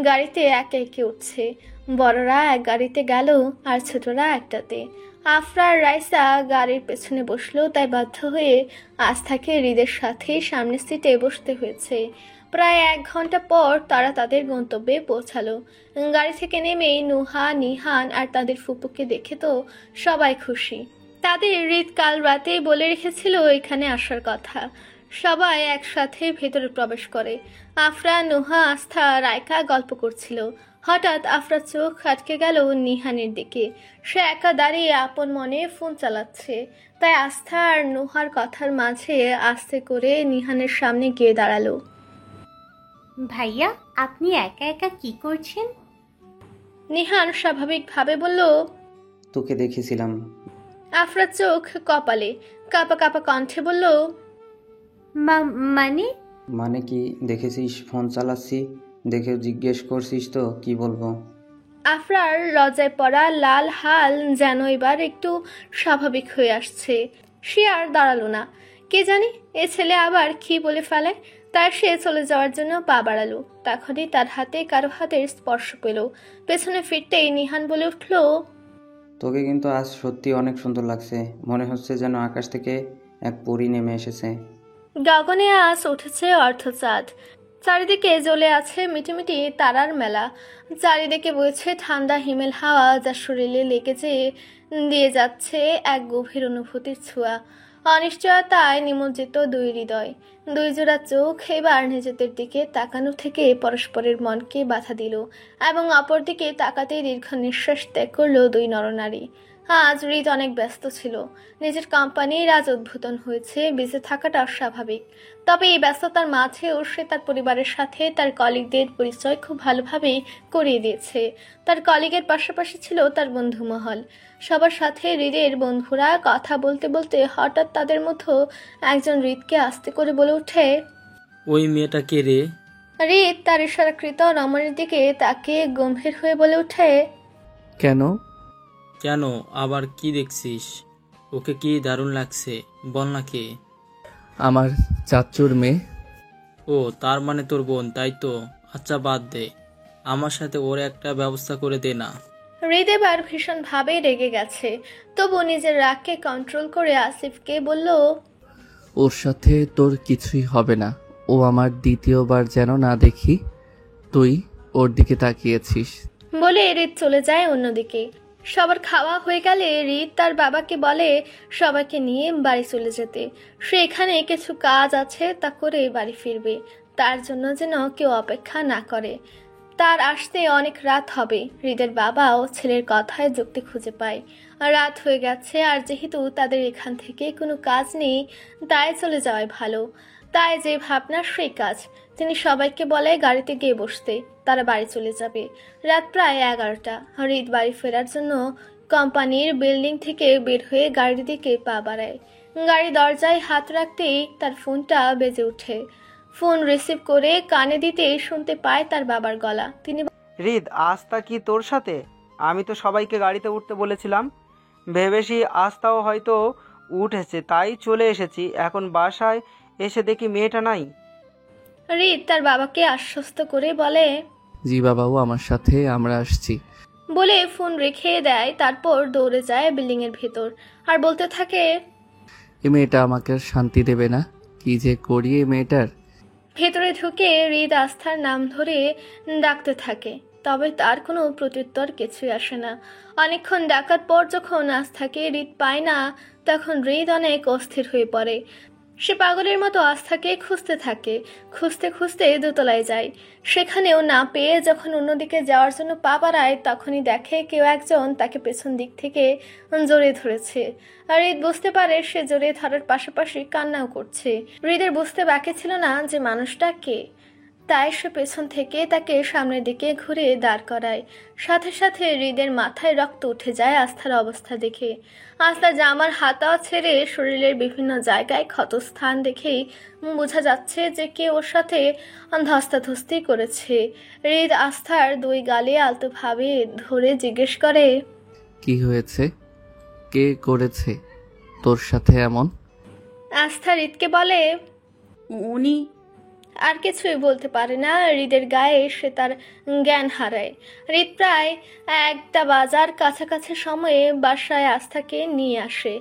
গাড়িতে একে একে উঠছে। বড়রা এক গাড়িতে গেল আর ছোটরা একটাতে। আফরা আর রাইসা গাড়ির পেছনে বসলো, তাই বাধ্য হয়ে আস্থাকে হৃদের সাথে সামনের সিটে বসতে হয়েছে। প্রায় 1 ঘন্টা পর তারা তাদের গন্তব্যে পৌঁছালো। গাড়ি থেকে নেমেই নুহা, নিহান আর তাদের ফুপুকে দেখে তো সবাই খুশি। তাদের হৃদ কাল রাতেই বলে রেখেছিল এখানে আসার কথা। সবাই একসাথে ভেতরে প্রবেশ করে। আফরা, নুহা, আস্থা, রাইকা গল্প করছিল। হঠাৎ আফরা চোখ আটকে গেল নিহানের দিকে। সে একা দাঁড়িয়ে আপন মনে ফোন চালাচ্ছে, তাই আস্থা আর নুহার কথার মাঝে আস্তে করে নিহানের সামনে গিয়ে দাঁড়ালো। ভাইয়া, আপনি একা একা কি করছেন? নিহান স্বাভাবিকভাবে বলল, তোকে দেখেছিলাম। আফরা চোখ কপালে, কাপা কাপা কণ্ঠে বলল, মানে কি দেখেছিস? ফোন চালাচ্ছি দেখে জিজ্ঞেস করছিস তো কি বলবো? আফরার লজ্জায় পড়া লাল হাল যেন এবার একটু স্বাভাবিক হয়ে আসছে। সে আর দাঁড়ালো না। কে জানে এ ছেলে আবার কি বলে ফেলে। তার সে চলে যাওয়ার জন্য পা বাড়ালো। তখনই তার হাতে কারো হাতের স্পর্শ পেল। পেছনে ফিরতেই নিহান বলে উঠল, তোকে কিন্তু আজ সত্যি অনেক সুন্দর লাগছে। মনে হচ্ছে যেন আকাশ থেকে এক পরী নেমে এসেছে। গগনে আজ উঠেছে অর্ধচাঁদ। চারিদিকে জ্বলে আছে মিটিমিটি তারার মেলা। চারিদিকে বইছে ঠান্ডা হিমেল হাওয়া, যা শরীরে লেগে দিয়ে যাচ্ছে এক গভীর অনুভূতির ছোঁয়া। অনিশ্চয়তায় নিমজ্জিত দুই হৃদয়, দুই জোড়া চোখ এবার নিজেদের দিকে তাকানো থেকে পরস্পরের মনকে বাধা দিল এবং অপরদিকে তাকাতেই দীর্ঘ নিঃশ্বাস ত্যাগ করলো দুই নরনারী। আজ হৃদ অনেক ব্যস্ত ছিল। নিজের কোম্পানির আজ উদ্বোধন হয়েছে, বেঁচে থাকাটা অস্বাভাবিক। তবে এই ব্যস্ততার মাঝেও সে তার পরিবারের সাথে তার কলিগদের পরিচয় খুব ভালোভাবে করিয়ে দিয়েছে। তার কলিগের পাশাপাশি ছিল তার বন্ধু মহল। সবার সাথে হৃদের বন্ধুরা কথা বলতে বলতে হঠাৎ তাদের মধ্যে একজন হৃদকে আস্তে করে বলে ওঠে, ওই মেয়েটা কে রে? হৃদ তার ইশারাকৃত রমণীর দিকে তাকে গম্ভীর হয়ে বলে ওঠে, কেন আবার কি দেখছিস? ওকে কি দারুণ লাগছে, বল না কে? আমার চাচুর মেয়ে। ও, তার মানে তোর বোন, তাই তো? আচ্ছা বাদ দে, আমার সাথে ওর একটা ব্যবস্থা করে দে না। হৃদ এবার ভীষণ ভাবে রেগে গেছে, তবু নিজের রাগকে কন্ট্রোল করে আসিফকে বলল, ওর সাথে তোর কিছুই হবে না। ও আমার দ্বিতীয়বার যেন না দেখি তুই ওর দিকে তাকিয়েছিস। বলে হৃদ চলে যায় অন্যদিকে। সবার খাওয়া হয়ে গেলে হৃদ তার বাবাকে বলে সবাইকে নিয়ে বাড়ি চলে যেতে। সে এখানে কিছু কাজ আছে, তা করে বাড়ি ফিরবে। তার জন্য যেন কেউ অপেক্ষা না করে। তার আসতে অনেক রাত হবে। হৃদের বাবাও ছেলের কথায় যুক্তি খুঁজে পায়। রাত হয়ে গেছে, আর যেহেতু তাদের এখান থেকে কোনো কাজ নেই, তাই চলে যাওয়াই ভালো। তাই যে ভাবনা সেই কাজ। তিনি সবাইকে বলে গাড়িতে গিয়ে বসতে। তারা বাড়ি চলে যাবে। রাত প্রায় 11টা। হৃদ বাড়ি ফেরার জন্য কোম্পানির বিল্ডিং থেকে বের হয়ে গাড়ির দিকে পা বাড়ায়। গাড়ি দরজায় হাত রাখতেই তার ফোনটা বেজে ওঠে। ফোন রিসিভ করে কানে দিতে শুনতে পায় তার বাবার গলা। তিনি, হৃদ, আস্থা কি তোর সাথে? আমি তো সবাইকে গাড়িতে উঠতে বলেছিলাম। ভেবেছি আস্থাও হয়তো উঠেছে, তাই চলে এসেছি। এখন বাসায় এসে দেখি মেয়েটা নাই। হৃদ তার বাবাকে আশ্বস্ত করে বলে, জি বাবাও আমার সাথে, আমরা আসছি বলে ফোন রেখে দেয়। তারপর দৌড়ে যায় বিল্ডিং এর ভেতর আর বলতে থাকে, এই মেয়েটা আমাকে শান্তি দেবে না। কি যে করি এই মেয়েটার। ভেতরে ঢুকে হৃদ আস্থার নাম ধরে ডাকতে থাকে, তবে তার কোনো প্রত্যুত্তর কিছুই আসে না। অনেকক্ষণ ডাকার পর যখন আস্থাকে হৃদ পায় না, তখন হৃদ অনেক অস্থির হয়ে পড়ে। সে পাগলের মতো আস্থাকে খুঁজতে থাকে। খুঁজতে খুঁজতে দোতলায় যায়। সেখানেও না পেয়ে যখন অন্যদিকে যাওয়ার জন্য পা বাড়ায়, তখনই দেখে কেউ একজন তাকে পেছন দিক থেকে জড়িয়ে ধরেছে। আর হৃদ বুঝতে পারে সে জড়িয়ে ধরার পাশাপাশি কান্নাও করছে। হৃদের বুঝতে বাকি ছিল না যে মানুষটা কে। তাই সে পেছন থেকে তাকে সামনের দিকে ঘুরে দাঁড় করায়। সাথে সাথে হৃদের মাথায় রক্ত উঠে যায় আস্থার অবস্থা দেখে। আস্থা জামার হাতা ছেড়ে শরীরের বিভিন্ন জায়গায় ক্ষতস্থান দেখেই বোঝা যাচ্ছে যে কে ওর সাথে ধস্তাধস্তি করেছে। হৃদ আস্থার দুই গালে আলতোভাবে ধরে জিজ্ঞেস করে, কি হয়েছে? কে করেছে তোর সাথে এমন? আস্থা হৃদকে বলে, উনি। আর কিছুই বলতে পারে না। হৃদের গায়ে সে তার জ্ঞান হারায়। হৃদ প্রায় 1টা বাজার কাছাকাছি সময়ে বাসায় আস্থাকে নিয়ে আসে।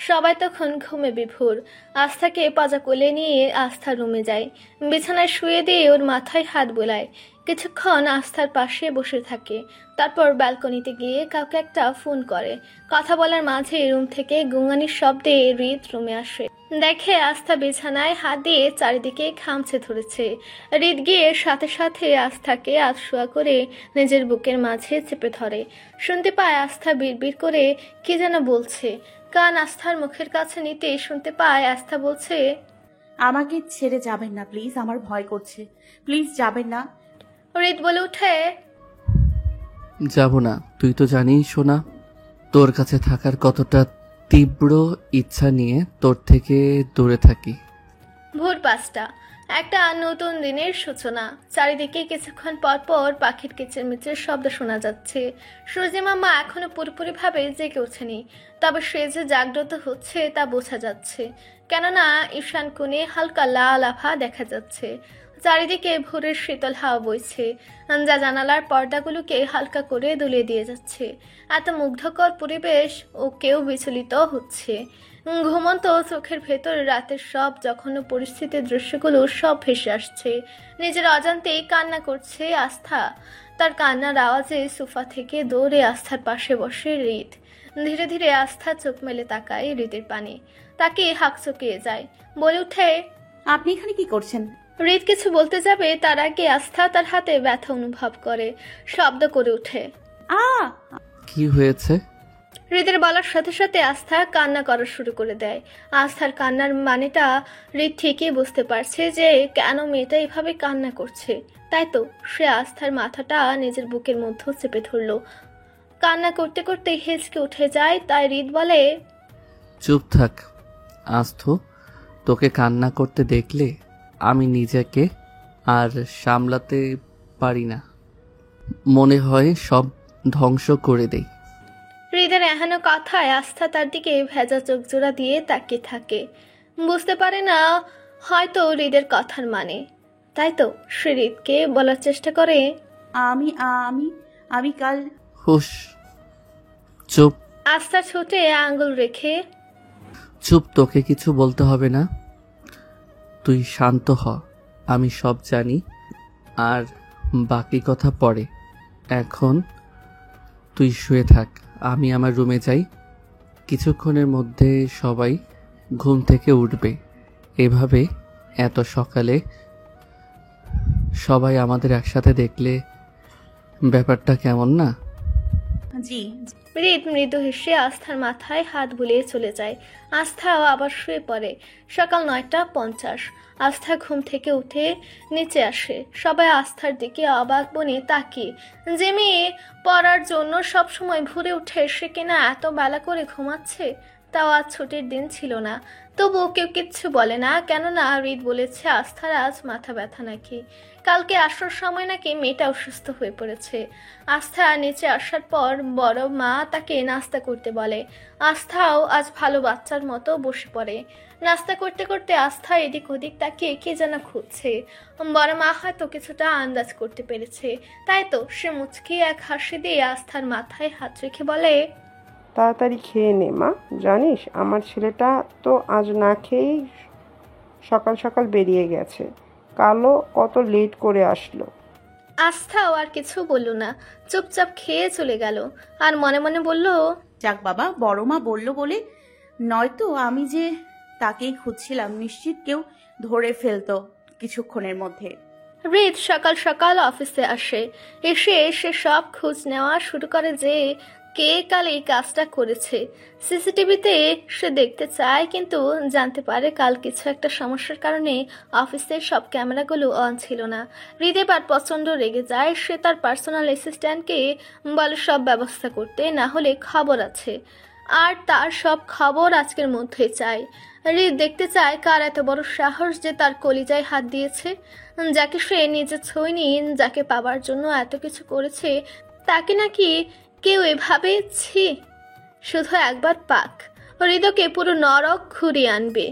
সবাই তখন ঘুমে বিভোর। আস্থাকে পাজা কোলে নিয়ে আস্থা রুমে যায়। বিছানায় শুয়ে দিয়ে ওর মাথায় হাত বোলায়। কিছুক্ষণ আস্থার পাশে বসে থাকে। তারপর ব্যালকনিতে গিয়ে কাউকে একটা ফোন করে। কথা বলার মাঝে রুম থেকে গুঙানির শব্দে হৃদ রুমে আসে। দেখে আস্থা বিছানায় হাত দিয়ে চারিদিকে খামচে ধরেছে। হৃদ গিয়ে সাথে সাথে আস্থাকে আধশোয়া করে নিজের বুকের মাঝে চেপে ধরে। শুনতে পায় আস্থা বিড়বিড় করে কি যেন বলছে। কান আস্থার মুখের কাছে নিতে শুনতে পায় আস্থা বলছে, আমাকে ছেড়ে যাবেন না প্লিজ, আমার ভয় করছে, প্লিজ যাবেন না। হৃদ বলে উঠে, যাব না। তুই তো জানিস সোনা, তোর কাছে থাকার কতটা তীব্র ইচ্ছা নিয়ে তোর থেকে দূরে থাকি। ভোর 5টা, একটা নতুন দিনের সূচনা। চারিদিকে কিছুক্ষণ পর পর পাখির কিচিরমিচির শব্দ শোনা যাচ্ছে। সূর্যি মামা এখনো পুরোপুরিভাবে জেগে ওঠেনি, তবে সে যে জাগ্রত হচ্ছে তা বোঝা যাচ্ছে, কেননা ঈশান কোণে হালকা লাল আভা দেখা যাচ্ছে। চারিদিকে ভোরের শীতল হাওয়া বইছে, যা জানালার পর্দাগুলোকে হালকা করে দুলিয়ে দিয়ে যাচ্ছে। এত মুগ্ধকর পরিবেশ ও কেউ বিচলিত হচ্ছে। ঘুমন্ত চোখের ভেতরে রাতের সব জঘন্য পরিস্থিতির দৃশ্যগুলো সব ভেসে আসছে। নিজের অজান্তেই কান্না করছে আস্থা। তার কান্নার আওয়াজে সোফা থেকে দৌড়ে আস্থার পাশে বসে হৃদ। ধীরে ধীরে আস্থা চোখ মেলে তাকায় হৃদের পানে। তাকে হাঁক চকিয়ে যায়, বলে উঠে, আপনি এখানে কি করছেন? হৃদ কিছু বলতে যাবে তার আগে আস্থা তার হাতে ব্যথা অনুভব করে, শব্দ করে উঠে, কি হয়েছে? হৃদের বলার সাথে সাথে আস্থা কান্না করা শুরু করে দেয়। আস্থার কান্নার মানেটা হৃদ ঠিকই বুঝতে পারছে যে কেন মেয়েটা এভাবে কান্না করছে। তাই তো সে আস্থার মাথাটা নিজের বুকের মধ্যে চেপে ধরল। কান্না করতে করতে হেঁচকে উঠে যায়। তাই হৃদ বলে, চুপ থাক আস্থ, তোকে কান্না করতে দেখলে আমি নিজেকে আর সামলাতে পারি না, মনে হয় সব ধ্বংস করে দেই। হৃদের এহেন কথায় আস্থা তার দিকে ভেজা চোখ জোড়া দিয়ে তাকিয়ে থাকে। বুঝতে পারে না হয়তো হৃদের কথার মানে। তাই তো সে হৃদকে বলার চেষ্টা করে, আমি আমি আমি কাল। হুশ, চুপ। আস্থা ছোটে আঙ্গুল রেখে, চুপ, তোকে কিছু বলতে হবে না, তুই শান্ত হ, আমি সব জানি, আর বাকি কথা পরে। এখন তুই শুয়ে থাক, আমি আমার রুমে যাই। কিছুক্ষণের মধ্যে সবাই ঘুম থেকে উঠবে। এভাবে এত সকালে সবাই আমাদের একসাথে দেখলে ব্যাপারটা কেমন না? জি। হৃদ মৃদু হেসে আস্থার মাথায় হাত বুলিয়ে চলে যায়। আস্থাও আবার শুয়ে পড়ে। সকাল 9:50। আস্থা ঘুম থেকে উঠে নিচে আসে। সবাই আস্থার দিকে অবাক বনে তাকিয়ে। যে মেয়ে পড়ার জন্য সবসময় ভোরে উঠে সে কিনা এত বেলা করে ঘুমাচ্ছে, তাও আজ ছুটির দিন ছিল না। তবুও কেউ কিচ্ছু বলে না, কেননা হৃদ বলেছে আস্থার আজ মাথা ব্যথা নাকি। কালকে আসার সময় নাকি মেয়েটা অসুস্থ হয়ে পড়েছে। আস্থা নিচে আসার পর বড় মা তাকে নাস্তা করতে বলে। আস্থাও আজ ভালো বাচ্চার মতো বসে পড়ে। নাস্তা করতে করতে আস্থা এদিক ওদিক তাকিয়ে কে যেন খুঁজছে। বড় মা হয়তো কিছুটা আন্দাজ করতে পেরেছে, তাই তো সে মুচকি এক হাসি দিয়ে আস্থার মাথায় হাত রেখে বলে, তাড়াতাড়ি খেয়ে নে মা, জানিস আমার ছেলেটা তো আজ না খেয়েই সকাল সকাল বেরিয়ে গেছে, কালও কত লেট করে আসলো। আস্থাও আর কিছু বলল না, চুপচাপ খেয়ে চলে গেল। আর মনে মনে বলল, যাক বাবা, বড় মা বললো বলে, নয়তো আমি যে তাকেই খুঁজছিলাম, নিশ্চিত কেউ ধরে ফেলতো কিছুক্ষণের মধ্যে। হৃদ সকাল সকাল অফিসে আসে। এসে সব খোঁজ নেওয়া শুরু করে যে কে কাল এই কাজটা করেছে। সিসিটিভিতে সে দেখতে চায়, কিন্তু জানতে পারে কাল কিছু একটা সমস্যার কারণে অফিসের সব ক্যামেরাগুলো অন ছিল না। হৃদ এবার প্রচণ্ড রেগে যায়। সে তার পার্সোনাল অ্যাসিস্ট্যান্টকে বলে সব ব্যবস্থা করতে, না হলে খবর আছে, আর তার সব খবর আজকের মধ্যে চাই। হৃদ দেখতে চায় কার এত বড় সাহস যে তার কলিজায় হাত দিয়েছে, যাকে সে নিজে ছুঁয়নি, যাকে পাবার জন্য এত কিছু করেছে, তাকে নাকি কেউ এভাবে ছি। শুধু একবার পাক, হৃদয়কে পুরো নরক ঘুরিয়ে আনবে।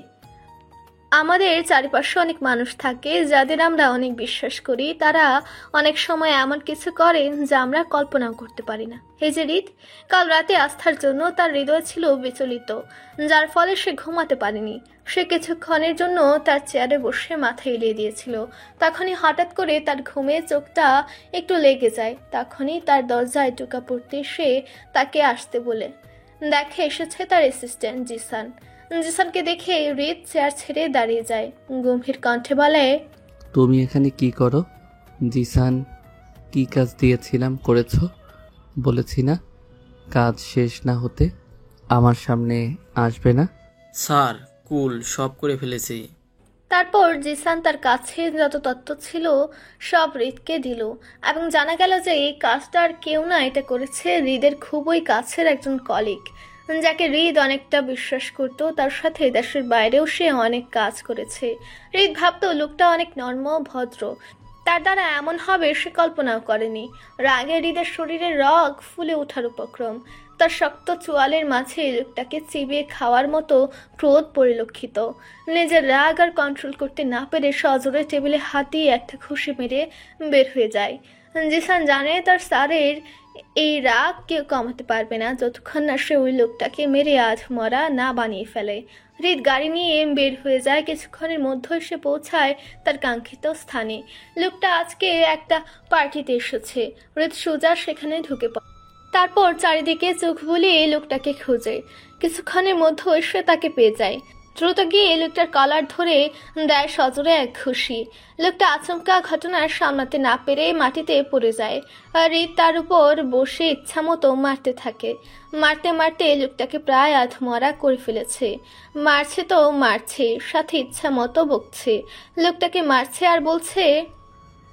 আমাদের চারিপাশে অনেক মানুষ থাকে যাদের আমরা অনেক বিশ্বাস করি। তারা অনেক সময় এমন কিছু করে যা আমরা কল্পনাও করতে পারি না। এই যে হৃদ, কাল রাতে আস্থার জন্য তার হৃদয় ছিল বিচলিত, যার ফলে সে ঘুমাতে পারেনি। সে কিছুক্ষণের জন্য তার চেয়ারে বসে মাথা এলিয়ে দিয়েছিল। তখনই হঠাৎ করে তার ঘুমে চোখটা একটু লেগে যায়। তখনই তার দরজায় টোকা পড়তে সে তাকে আসতে বলে দেখে এসেছে তার অ্যাসিস্ট্যান্ট জিসান। জিসানকে দেখে হৃদ চেয়ার ছেড়ে দাঁড়িয়ে যায়। গম্ভীর কণ্ঠে বলে, তুমি এখানে কি করো? জিসান কি কাজ দিয়েছিলাম করেছো? বলেছি না কাজ শেষ না হতে আমার সামনে আসবে না। স্যার কুল, সব করে ফেলেছি। তারপর জিসান তার কাছে যত তথ্য ছিল সব হৃদকে দিল, এবং জানা গেল যে এই কাজটা আর কেউ না, এটা করেছে হৃদের খুবই কাছের একজন কলিগ, যাকে হৃদ অনেকটা বিশ্বাস করত। তার সাথে দেশের বাইরেও সে অনেক কাজ করেছে। হৃদ ভাবত লোকটা অনেক নর্ম ভদ্র, তার দ্বারা এমন হবে সে কল্পনাও করেনি। রাগে হৃদের শরীরের রগ ফুলে ওঠার উপক্রম। তার শক্ত চোয়ালের মাঝে লোকটাকে চিবিয়ে খাওয়ার মতো ক্রোধ পরিলক্ষিত। নিজের রাগ আর কন্ট্রোল করতে না পেরে সজোরে টেবিলে হাত দিয়ে একটা ঘুষি মেরে বের হয়ে যায়। জিসান জানে তার স্যারের এই রাগ কেউ কমাতে পারবে না যতক্ষণ না সে ওই লোকটাকে মেরে আধ মরা না বানিয়ে ফেলে। হৃদ গাড়ি নিয়ে বের হয়ে যায়। কিছুক্ষণের মধ্যেই সে পৌঁছায় তার কাঙ্ক্ষিত স্থানে। লোকটা আজকে একটা পার্টিতে এসেছে। হৃদ সোজা সেখানে ঢুকে পড়ে। তারপর চারিদিকে চোখ বুলিয়ে লোকটাকে খুঁজে। কিছুক্ষণের মধ্যে সে তাকে পেয়ে যায়। দ্রুত গিয়ে লোকটার কলার ধরে দেয় সজোরে এক ঘুষি। লোকটা আচমকা ঘটনার সামলাতে না পেরে মাটিতে পড়ে যায়। আর হৃদ তার উপর বসে ইচ্ছা মতো মারতে থাকে। মারতে মারতে লোকটাকে প্রায় আধমরা করে ফেলেছে। মারছে তো মারছে, সাথে ইচ্ছা মতো বকছে। লোকটাকে মারছে আর বলছে,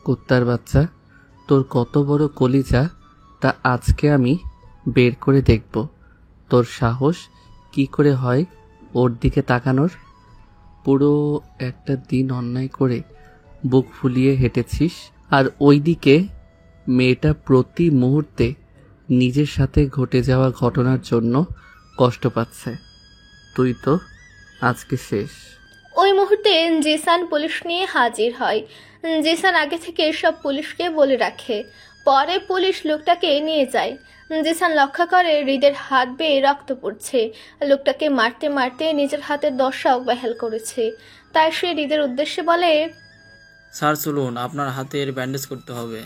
কুত্তার বাচ্চা, তোর কত বড় কলিজা তা আজকে আমি বের করে দেখব। তোর সাহস কি করে হয় ওর দিকে তাকানোর? পুরো একটা দিন অন্যায় করে বুক ফুলিয়ে হেঁটেছিস, আর ওইদিকে মেয়েটা প্রতি মুহূর্তে নিজের সাথে ঘটে যাওয়া ঘটনার জন্য কষ্ট পাচ্ছে। তুই তো আজকে শেষ। ওই মুহূর্তে জিসান পুলিশ নিয়ে হাজির হয়। জিসান আগে থেকে সব পুলিশকে বলে রাখে। পরে পুলিশ লোকটাকে নিয়ে যায়। জিসান লক্ষ্য করে হৃদের হাত বেয়ে রক্ত পড়ছে। লোকটাকে মারতে মারতে নিজের হাতের দশাও বেহাল করেছে। তাই সে হৃদের উদ্দেশ্যে বলে, স্যার চলুন, আপনার হাতের ব্যান্ডেজ করতে হবে।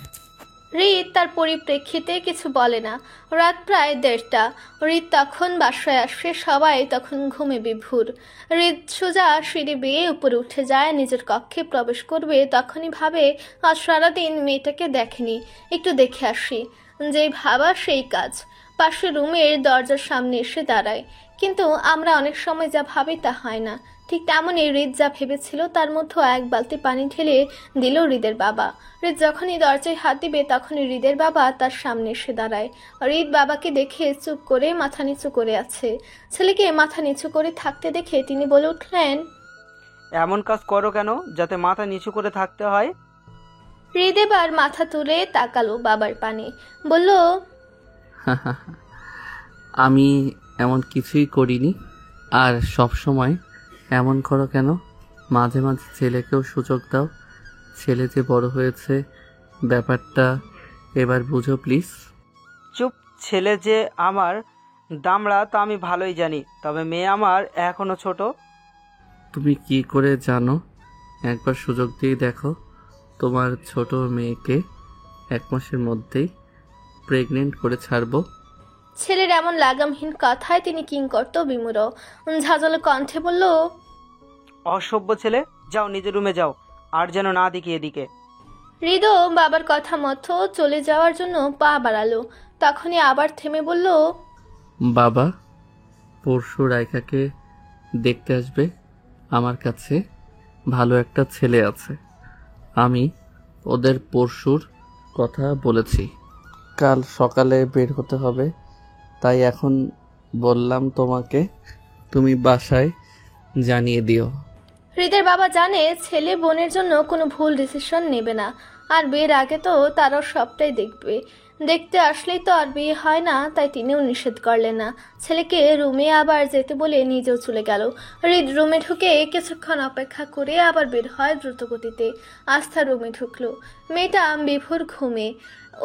হৃদ তার পরিপ্রেক্ষিতে কিছু বলে না। রাত প্রায় 1:30। হৃদ তখন বাসায় আসে। সবাই তখন ঘুমে বিভোর। হৃদ সোজা সিঁড়ি বেয়ে উপরে উঠে যায়। নিজের কক্ষে প্রবেশ করবে তখনই ভাবে আজ সারাদিন মেয়েটাকে দেখেনি, একটু দেখে আসি। যেই ভাবা সেই কাজ। পাশে রুমের দরজার সামনে এসে দাঁড়ায়। কিন্তু আমরা অনেক সময় যা ভাবি তা হয় না। ঠিক তেমনই হৃদ যা ভেবেছিল তার মধ্যে এক বালতি পানি ঢেলে দিল হৃদের বাবা। হৃদ যখনই দরজায় হাত দিবে তখনই হৃদের বাবা তার সামনে এসে দাঁড়ায়। হৃদ বাবাকে দেখে চুপ করে মাথা নিচু করে আছে। ছেলেকে মাথা নিচু করে থাকতে দেখে তিনি বলে উঠলেন, এমন কাজ করো কেন যাতে মাথা নিচু করে থাকতে হয়? হৃদ এবার মাথা তুলে তাকালো বাবার পানে, বলল, আমি এমন কিছুই করিনি। আর সব সময় এমন করো কেন? মাঝে মাঝে ছেলেকেও সুযোগ দাও। ছেলে যে বড় হয়েছে ব্যাপারটা এবার বুঝো প্লিজ। চুপ, ছেলে যে আমার দামড়া তা আমি ভালোই জানি, তবে মেয়ে আমার এখনো ছোট। তুমি কি করে জানো? একবার সুযোগ দিয়ে দেখো। তোমার ছোট মেয়েকে 1 মাসের মধ্যেই প্রেগনেন্ট করে ছাড়বো। ছেলের এমন লাগামহীন কথায় তিনি কিংকর্ত বিমূঢ়। ঝাঁঝালো কণ্ঠে বলল, অসভ্য ছেলে, যাও নিজের রুমে যাও, আর যেন না দেখি এদিকে। হৃদও বাবার কথা মতো চলে যাওয়ার জন্য পা বাড়ালো। তখনই আবার থেমে বলল, বাবা পরশু রাইকাকে দেখতে আসবে। আমার কাছে ভালো একটা ছেলে আছে, আমি ওদের পরশুর কথা বলেছি। কাল সকালে বের হতে হবে, তাই এখন বললাম তোমাকে, তুমি বাসায় জানিয়ে দিও। হৃদের বাবা জানে ছেলে বোনের জন্য কোনো ভুল ডিসিশন নেবে না, আর বিয়ের আগে তো তারাও সবটাই দেখবে। দেখতে আসলেই তো আর বিয়ে হয় না, তাই তিনিও নিষেধ করলেন না। ছেলেকে রুমে আবার যেতে বলে নিজেও চলে গেল। হৃদ রুমে ঢুকে কিছুক্ষণ অপেক্ষা করে আবার বের হয় দ্রুতগতিতে। আস্থা রুমে ঢুকলো। মেয়েটা বিভোর ঘুমে।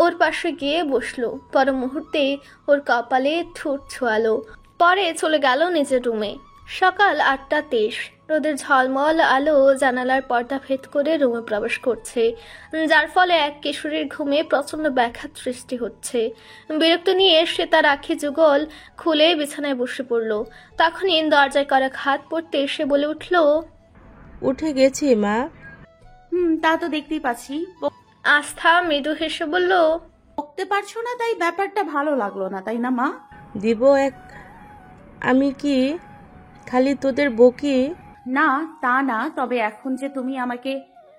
ওর পাশে গিয়ে বসলো। পর মুহূর্তে ওর কপালে ঠোঁট ছোঁয়ালো। পরে চলে গেল নিজের রুমে। সকাল 8:23। রোদের ঝলমল আলো জানালার পর্দা ভেদ করে রুমে প্রবেশ করছে, যার ফলে এক কিশোরীর ঘুমে প্রচন্ড ব্যাঘাত সৃষ্টি হচ্ছে। বিরক্ত নিয়ে সে তার আখি যুগল খুলে বিছানায় বসে পড়ল। তখনই দরজায় করা ঘাত পড়তে সে বলে উঠল, উঠে গেছি মা। তা তো দেখতেই পাচ্ছি। আস্থা মৃদু হেসে বলল, বকতে পারছো না তাই ব্যাপারটা ভালো লাগলো না, তাই না মা? দিব এক। আমি কি খালি তোদের বকি? না তা না, তবে এখন যে তুমি আমাকে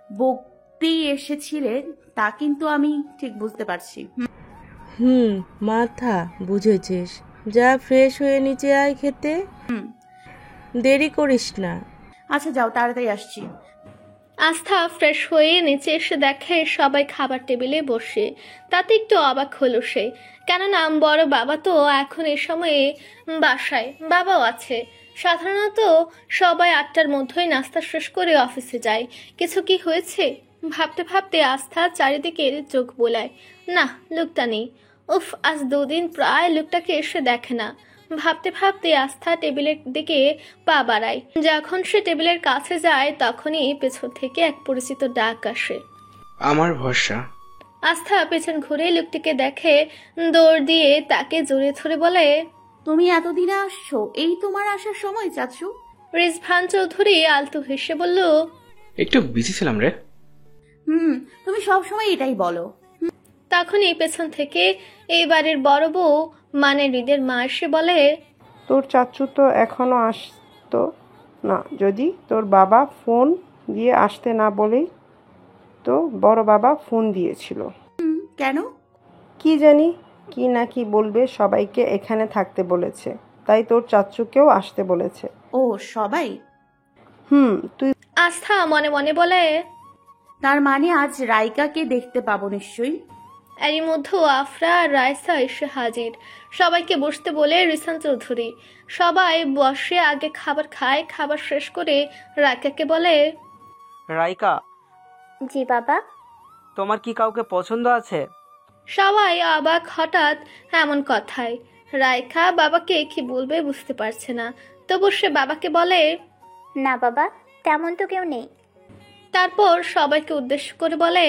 বকতেই এসেছিলে তা কিন্তু আমি ঠিক বুঝতে পারছি। মাথা বুঝেছিস। যা ফ্রেশ হয়ে নিচে আয় খেতে। দেরি করিস না। আচ্ছা যাও, তাড়াতাড়ি আসছি। আস্থা ফ্রেশ হয়ে নিচে এসে দেখে সবাই খাবার টেবিলে বসে। তাতে একটু অবাক হলো সে, কেননা বড় বাবা তো এখন এ সময়ে বাসায়, বাবাও আছে। সাধারণত সবাই 8টার মধ্যেই নাস্তা শেষ করে অফিসে যায়। কিছু কি হয়েছে ভাবতে ভাবতে আস্থা চারিদিকে চোখ বোলায়। না, লোকটা নেই। উফ, আজ 2 দিন প্রায় লোকটাকে এসে দেখে না। ভাবতে ভাবতে আস্থা টেবিলের দিকে পা বাড়ায়। যখন সে টেবিলের কাছে যায় তখনই পেছন থেকে এক পরিচিত ডাক আসে, আমার ভরসা। আস্থা পেছন ঘুরে লোকটিকে দেখে দৌড় দিয়ে তাকে জড়িয়ে ধরে বলে, তুমি এতদিনে আসছো? এই তোমার আসার সময় চাচু? রিজভান চৌধুরী আলতু হেসে বলল, একটু বিজি ছিলাম রে। তুমি সব সময় এটাই বলো। তখনই পেছন থেকে এই বাড়ির বড় বউ মানে হৃদের মা এসে বলে, তোর চাচু তো এখনো আসতো না। যদি তোর বাবা ফোন দিয়ে আসতে না বলেই তো বড় বাবা ফোন দিয়েছিল। কেন? কি জানি কি না কি বলবে, সবাইকে এখানে থাকতে বলেছে, তাই তোর চাচুকেও আসতে বলেছে। ও সবাই? তুই। আস্থা মনে মনে বলে, তার মানে আজ রাইকাকে দেখতে পাবো নিশ্চয়ই। এরই মধ্যে আফরা আর রায়সা এসে হাজির। সবাইকে বসতে বলে রিসান চৌধুরী। সবাই বসে আগে খাবার খায়। খাবার শেষ করে রাইকাকে বলে, রাইকা, জি বাবা। তোমার কি কাউকে পছন্দ আছে? সবাই অবাক হঠাৎ এমন কথায়। রাইকা বাবাকে কি বলবে বুঝতে পারছে না, তবু সে বাবাকে বলে, না বাবা, তেমন তো কেউ নেই। তারপর সবাইকে উদ্দেশ্য করে বলে,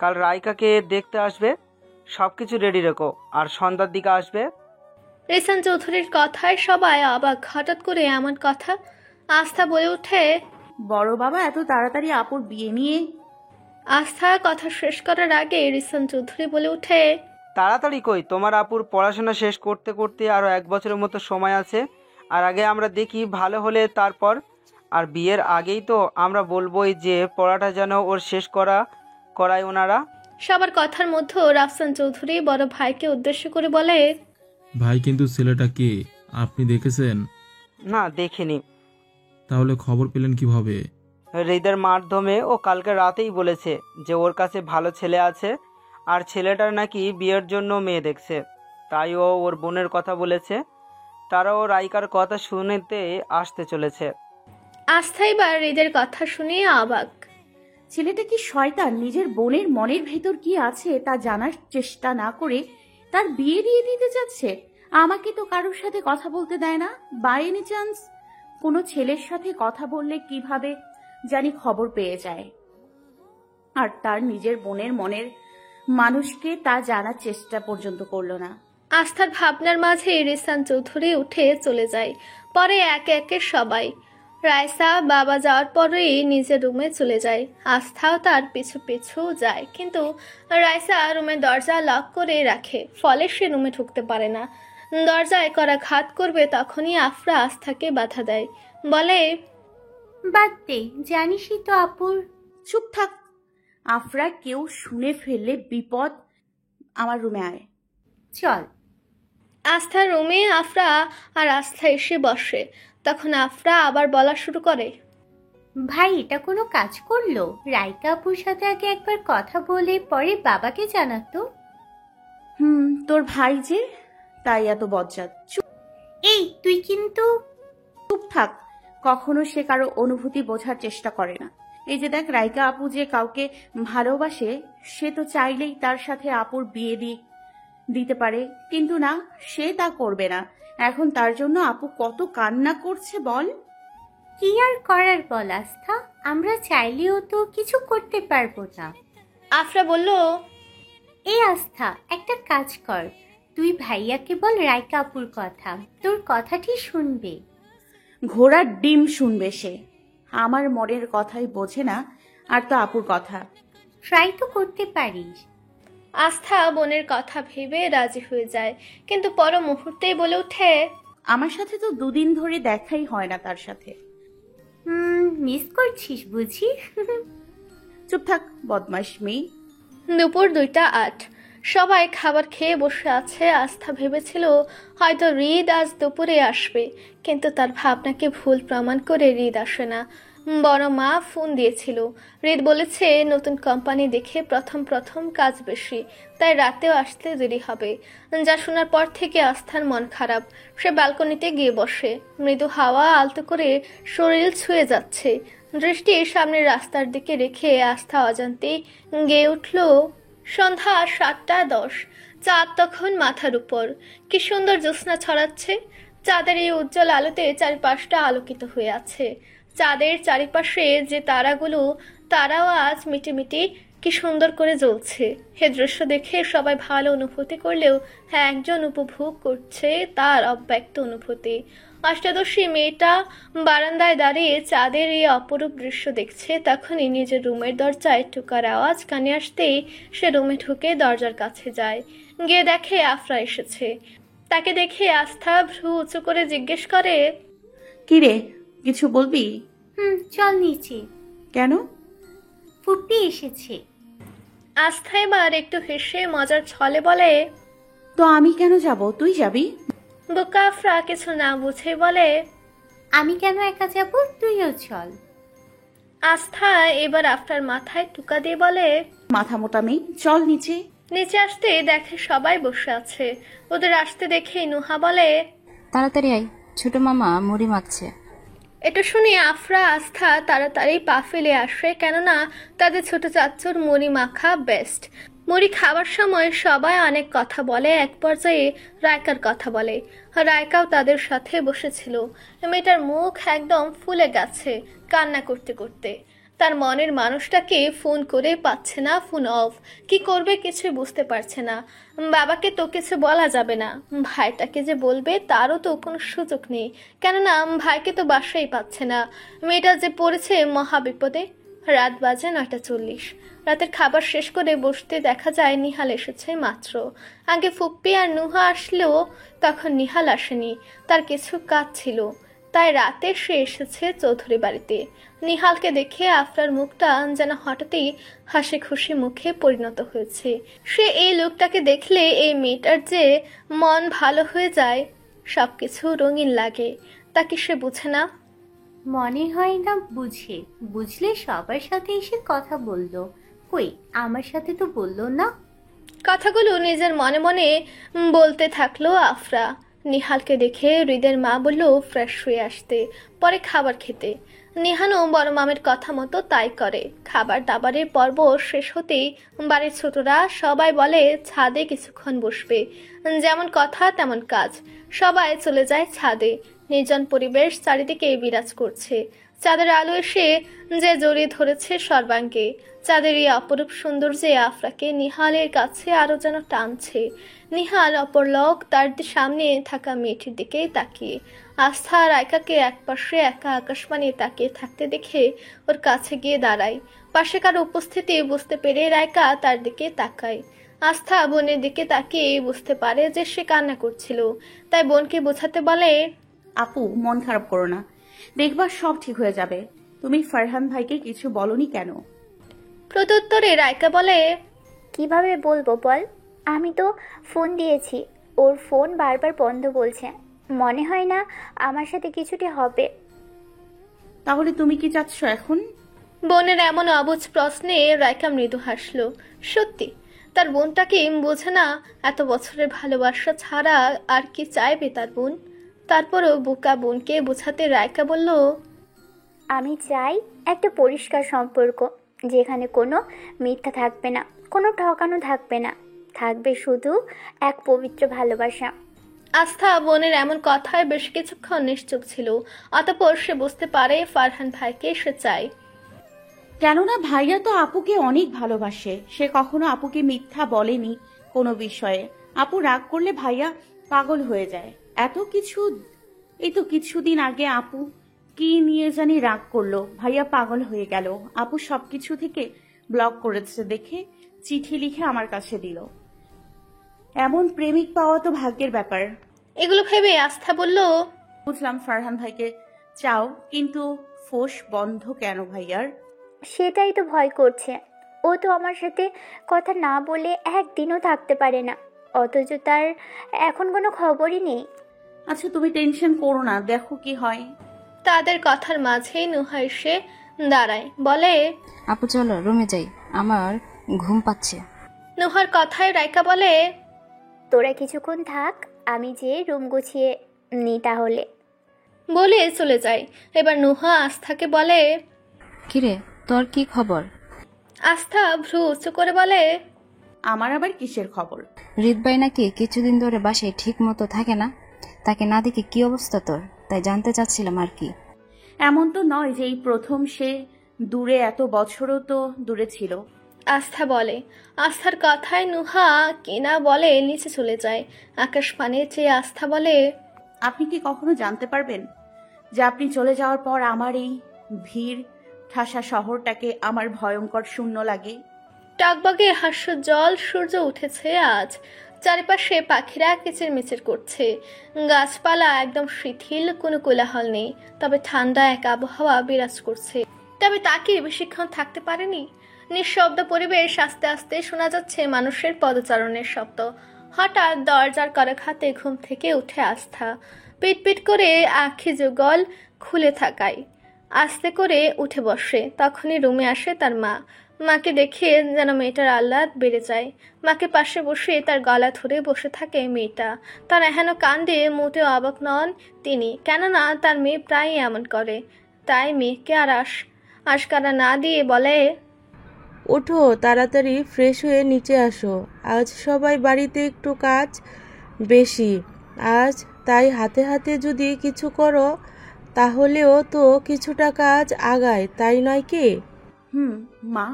কাল রাইকাকে দেখতে আসবে, সবকিছু রেডি রেখো, আর সন্ধ্যার দিকে আসবে। রিসান চৌধুরীর কথায় সবাই অবাক। হঠাৎ করে এমন কথা। আস্থা বলে ওঠে, বড় বাবা এত তাড়াতাড়ি আপুর বিয়ে নিয়ে? আস্থা কথা শেষ করার আগে রিসান চৌধুরী বলে ওঠে, তাড়াতাড়ি কই, তোমার আপুর পড়াশোনা শেষ করতে করতে আরও 1 বছরের মতো সময় আছে। আর আগে আমরা দেখি ভালো হলে তারপর। আর বিয়ের আগেই তো আমরা বলবোই যে পড়াটা যেন ওর শেষ করায় ওনারা। সবার কথার মধ্যে রাফসান চৌধুরী বড় ভাইকে উদ্দেশ্য করে বলে, ভাই কিন্তু ছেলেটা কে আপনি দেখেছেন? না, দেখিনি। তাহলে খবর পেলেন কিভাবে? হৃদের মাধ্যমে ও কালকে রাতেই বলেছে যে ওর কাছে ভালো ছেলে আছে, আর ছেলেটার নাকি বিয়ের জন্য মেয়ে দেখছে। তাই ও ওর বোনের কথা বলেছে, তারাও রাইকার কথা শুনতে আসতে চলেছে। আস্থা এবার হৃদের কথা শুনে অবাক। ছেলেটা কি শয়তান, নিজের বোনের মনের ভেতর কি আছে তা জানার চেষ্টা না করে তার বিয়ে দিয়ে দিতে যাচ্ছে। আমাকে তো কারোর সাথে কথা বলতে দেয় না। বাই এনি চান্স কোনো ছেলের সাথে কথা বললে কিভাবে জানি খবর পেয়ে যায়, আর তার নিজের বোনের মনের মানুষকে তা জানার চেষ্টা পর্যন্ত করলো না। আস্থার ভাবনার মাঝে রিসান চৌধুরী উঠে চলে যায়। পরে একে একে সবাই। রাইসা বাবা যাওয়ার পরেই নিজের রুমে চলে যায়। আস্থাও তার পিছু পিছু যায়, কিন্তু রাইসা রুমের দরজা লক করে রাখে, ফলে সে রুমে ঢুকতে পারে না। দরজায় করা ঘাত করবে তখনই আফরা আস্থাকে বাধা দেয়, বলে, বাদ দে, জানিসই তো আপুর। চুপ থাক আফরা, কেউ শুনে ফেললে বিপদ। আমার রুমে আয়। চল। আস্থার রুমে আফরা আর আস্থা এসে বসে। তখন আফরা আবার বলা শুরু করে, ভাই এটা কোনো কাজ করলো? রাইকা আপুর সাথে আগে একবার কথা বলে পরে বাবাকে জানাতো। তোর ভাই যে, তাই এত বজ্জাত। এই তুই কিন্তু চুপ থাক। কখনো সে কারো অনুভূতি বোঝার চেষ্টা করে না। এই যে দেখ, রাইকা আপু যে কাউকে ভালোবাসে, সে তো চাইলেই তার সাথে আপুর বিয়ে দিতে পারে, কিন্তু না, সে তা করবে না। এখন তার জন্য আপু কত কান্না করছে বল। কি আর করার বল আস্থা, আমরা চাইলেও তো কিছু করতে পারবো না। আফরা বলল, এই আস্থা, একটা কাজ কর, তুই ভাইয়াকে বল রাইকা আপুর কথা, তোর কথাটি শুনবে। ঘোড়ার ডিম শুনবে সে। আমার মনের কথাই বোঝে না, আর তো আপুর কথা। ট্রাই তো করতে পারিস। আস্থা বোনের কথা ভেবে রাজি হয়ে যায়, কিন্তু পর মুহূর্তেই বলে ওঠে, আমার সাথে তো দুদিন ধরে দেখাই হয় না তার সাথে। মিস করছিস বুঝি? চুপ থাক বদমাশ মেয়ে। দুপুর 2:08। সবাই খাবার খেয়ে বসে আছে। আস্থা ভেবেছিল হয়তো হৃদ আজ দুপুরে আসবে, কিন্তু তার ভাবনাকে ভুল প্রমাণ করে হৃদ আসে না। বড় মা ফোন দিয়েছিল। হৃদ বলেছে নতুন কোম্পানি দেখে প্রথম কাজ বেশি, তাই রাতেও আসতে দেরি হবে। যা শোনার পর থেকে আস্থার মন খারাপ। সে ব্যালকনিতে গিয়ে বসে। মৃদু হাওয়া আলতো করে শরীর ছুঁয়ে যাচ্ছে। দৃষ্টি সামনের রাস্তার দিকে রেখে আস্থা অজান্তেই গেয়ে উঠল, সন্ধ্যা 7:10। চাঁদ তখন মাথার উপর। কি সুন্দর জ্যোৎস্না ছড়াচ্ছে। চাঁদের এই উজ্জ্বল আলোতে চারিপাশটা আলোকিত হয়ে আছে। চাঁদের চারিপাশে যে তারাগুলো, তারাও আজ মিটিমিটি কি সুন্দর করে জ্বলছে। এ দৃশ্য দেখে সবাই ভালো অনুভূতি করলেও একজন উপভোগ করছে তার অব্যক্ত অনুভূতি। অষ্টাদশী মেয়েটা বারান্দায় দাঁড়িয়ে চাঁদের এই অপরূপ দৃশ্য দেখছে। তখনই নিজের রুমের দরজায় ঠোকার আওয়াজ কানে আসতেই সে রুমে ঢুকে দরজার কাছে যায়। গিয়ে দেখে আফরা এসেছে। তাকে দেখে আস্থা ভ্রু উঁচু করে জিজ্ঞেস করে, কি রে, কিছু বলবি? চল নিচে। কেন? ফুপি এসেছে। আস্থা এবার একটু হেসে মজার ছলে বলে, তো আমি কেন যাব, তুই যাবি? বোকা আফরা কিছু না বুঝে বলে, আমি কেন একা যাব, তুইও চল। আস্থা এবার আফরার মাথায় টুকা দিয়ে বলে, মাথা মোটা মেয়ে, চল নিচে। নিচে আসতে দেখে সবাই বসে আছে। ওদের আসতে দেখে নুহা বলে, তাড়াতাড়ি আয়, ছোট মামা মুড়ি মাখছে। এটা শুনে আফরা আস্থা তাড়াতাড়ি পা ফেলে আসে, কেননা তাদের ছোট চাচ্চুর মুড়ি মাখা বেস্ট। মুড়ি খাবার সময় সবাই অনেক কথা বলে। এক পর্যায়ে রায়কার কথা বলে। রায়কাও তাদের সাথে বসেছিল। মেয়েটার মুখ একদম ফুলে গেছে কান্না করতে করতে। তার মনের মানুষটাকে ফোন করে পাচ্ছে না, ফোন অফ। কি করবে কিছুই বুঝতে পারছে না। বাবাকে তো কিছু বলা যাবে না, ভাইটাকে যে বলবে তারও তো কোনো সুযোগ নেই, কেননা ভাইকে তো বাসাই পাচ্ছে না। মেয়েটা যে পড়েছে মহা বিপদে। রাত বাজে 9:40। রাতের খাবার শেষ করে বসতে দেখা যায় নিহাল এসেছে মাত্র। আগে ফুপ্পি আর নুহা আসলেও তখন নিহাল আসেনি, তার কিছু কাজ ছিল, তাই রাতে সে এসেছে চৌধুরী বাড়িতে। নিহালকে দেখে আফরার মুখটা যেন হঠাৎই হাসি খুশি মুখে পরিণত হয়েছে। সে এই লোকটাকে দেখলে এই মেয়েটার যে মন ভালো হয়ে যায়, সবকিছু রঙিন লাগে। তা কি সে বুঝে না? মনে হয় না বুঝে। বুঝলে সবার সাথে এসে কথা বললো। কই, আমার সাথে তো বললো না। কথাগুলো নিজের মনে মনে বলতে থাকলো আফরা। নিহালকে দেখে হৃদের মা বলল ফ্রেশ হয়ে আসতে, পরে খাবার খেতে। নিহানও বড় মামের কথা মতো তাই করে। খাবার দাবারের পর্ব শেষ হতেই বাড়ির ছোটরা সবাই বলে ছাদে কিছুক্ষণ বসবে। যেমন কথা তেমন কাজ, সবাই চলে যায় ছাদে। নির্জন পরিবেশ চারিদিকে বিরাজ করছে। চাঁদের আলো এসে যে জড়িয়ে ধরেছে সর্বাঙ্গে। চাঁদের এই অপরূপ সৌন্দর্যে আফরাকে নিহালের কাছে আরো যেন টানছে। নিহাল অপরলোক তার সামনে থাকা মেয়েটির দিকে তাকিয়ে। আস্থা রায়কাকে একপাশে একা আকাশবাণী তাকিয়ে থাকতে দেখে ওর কাছে গিয়ে দাঁড়ায়। পাশে কারো উপস্থিতি বুঝতে পেরে রায়কা তার দিকে তাকায়। আস্থা বোনের দিকে তাকিয়ে বুঝতে পারে যে সে কান্না করছিল, তাই বোনকে বোঝাতে বলে, আপু মন খারাপ করো না, দেখবা সব ঠিক হয়ে যাবে। তুমি ফারহান ভাইকে কিছু বলনি কেন? প্রত্যুত্তরে রায়কা বলে, কিভাবে বলবো বল, আমি তো ফোন দিয়েছি, ওর ফোন বারবার বন্ধ বলছে, মনে হয় না আমার সাথে কিছুটি হবে। তাহলে তুমি কি চাচ্ছ এখন? বোনের এমন অবুঝ প্রশ্নে রায়কা মৃদু হাসল। সত্যি তার বোনটাকে বোঝে না, এত বছরের ভালোবাসা ছাড়া আর কি চাইবে তার বোন। তারপরও বোকা বোনকে বোঝাতে রায়কা বলল, আমি চাই একটা পরিষ্কার সম্পর্ক, যেখানে কোনো মিথ্যা থাকবে না, কোনো ঠকানো থাকবে না, থাকবে শুধু এক পবিত্র ভালোবাসা। আস্থা বোনের এমন কথায় বেশ কিছুক্ষণ নিশ্চুপ ছিল। অতঃপর সে বুঝতে পারে ফারহান ভাইকে সে চায়। কেননা ভাইয়া তো আপুকে অনেক ভালোবাসে, সে কখনো আপুকে মিথ্যা বলেনি কোনো বিষয়ে। আপু রাগ করলে ভাইয়া পাগল হয়ে যায়। এই তো কিছুদিন আগে আপু কি নিয়ে জানি রাগ করলো, ভাইয়া পাগল হয়ে গেল। আপু সবকিছু থেকে ব্লক করেছে দেখে চিঠি লিখে আমার কাছে দিল। এমন প্রেমিক পাওয়া তো ভাগ্যের ব্যাপার। এগুলো ভেবে আস্থা বলল, বুঝলাম ফারহান ভাইকে চাও, কিন্তু ফোঁস বন্ধ কেন ভাইয়ার? সেটাই তো ভয় করছে। ও তো আমার সাথে কথা না বলে একদিনও থাকতে পারে না, অথচ তার এখন কোনো খবরই নেই। আচ্ছা তুমি টেনশন করো না, দেখো কি হয়। তাদের কথার মাঝেই নুহা এসে দাঁড়ায়, বলে, আপু চলো রুমে যাই, আমার ঘুম পাচ্ছে। নুহার কথায় রায়কা বলে, তোরা কিছুক্ষণ থাক, আমি যে রুম গুছিয়ে নিই তাহলে। বলে চলে যায়। এবার নুহা আস্থাকে বলে, কিরে তোর কি খবর? আস্থা ভ্রু উঁচু করে বলে, আমার আবার কিসের খবর? হৃদয় নাকি কিছুদিন ধরে বাসায় ঠিক মতো থাকে না, তাকে না দেখে কি অবস্থা তোর, তাই জানতে চাচ্ছিলাম আর কি। এমন তো নয় যে এই প্রথম সে দূরে, এত বছরও তো দূরে ছিল। আস্থা বলে। আস্থার কথায় নুহা কিনা বলে নিচে চলে যায়। আকাশ পানে চেয়ে আস্থা বলে, আপনি কি কখনো জানতে পারবেন যে আপনি চলে যাওয়ার পর আমার এই ভিড় ঠাসা শহরটাকে আমার ভয়ঙ্কর শূন্য লাগে? টকবগে হাস্যজ্জ্বল সূর্য উঠেছে আজ। চারিপাশে পাখিরা কিচিরমিচির করছে। গাছপালা একদম শিথিল, কোনো কোলাহল নেই, তবে ঠান্ডা এক আবহাওয়া বিরাজ করছে। তবে তাকে বেশিক্ষণ থাকতে পারেনি। নিঃশব্দ পরিবেশ, আস্তে আস্তে শোনা যাচ্ছে মানুষের পদচারণের শব্দ। হঠাৎ দরজার করাঘাতে ঘুম থেকে উঠে আস্থা। পিটপিট করে আখি যুগল খুলে থাকায় আস্তে করে উঠে বসে। তখনই রুমে আসে তার মা। মাকে দেখে যেন মেয়েটার আহ্লাদ বেড়ে যায়। মাকে পাশে বসে তার গলা ধরে বসে থাকে মেয়েটা। তার এহেন কাণ্ডে মোটেও অবাক নন তিনি, কেননা তার মেয়ে প্রায়ই এমন করে। তাই মেয়েকে আর আশকারা না দিয়ে বলে, ওঠো, তাড়াতাড়ি ফ্রেশ হয়ে নিচে আসো, আজ সবাই বাড়িতে একটু কাজ বেশি আজ, তাই হাতে হাতে যদি কিছু করো তাহলেও তো কিছুটা কাজ আগায়, তাই নয় কি? মা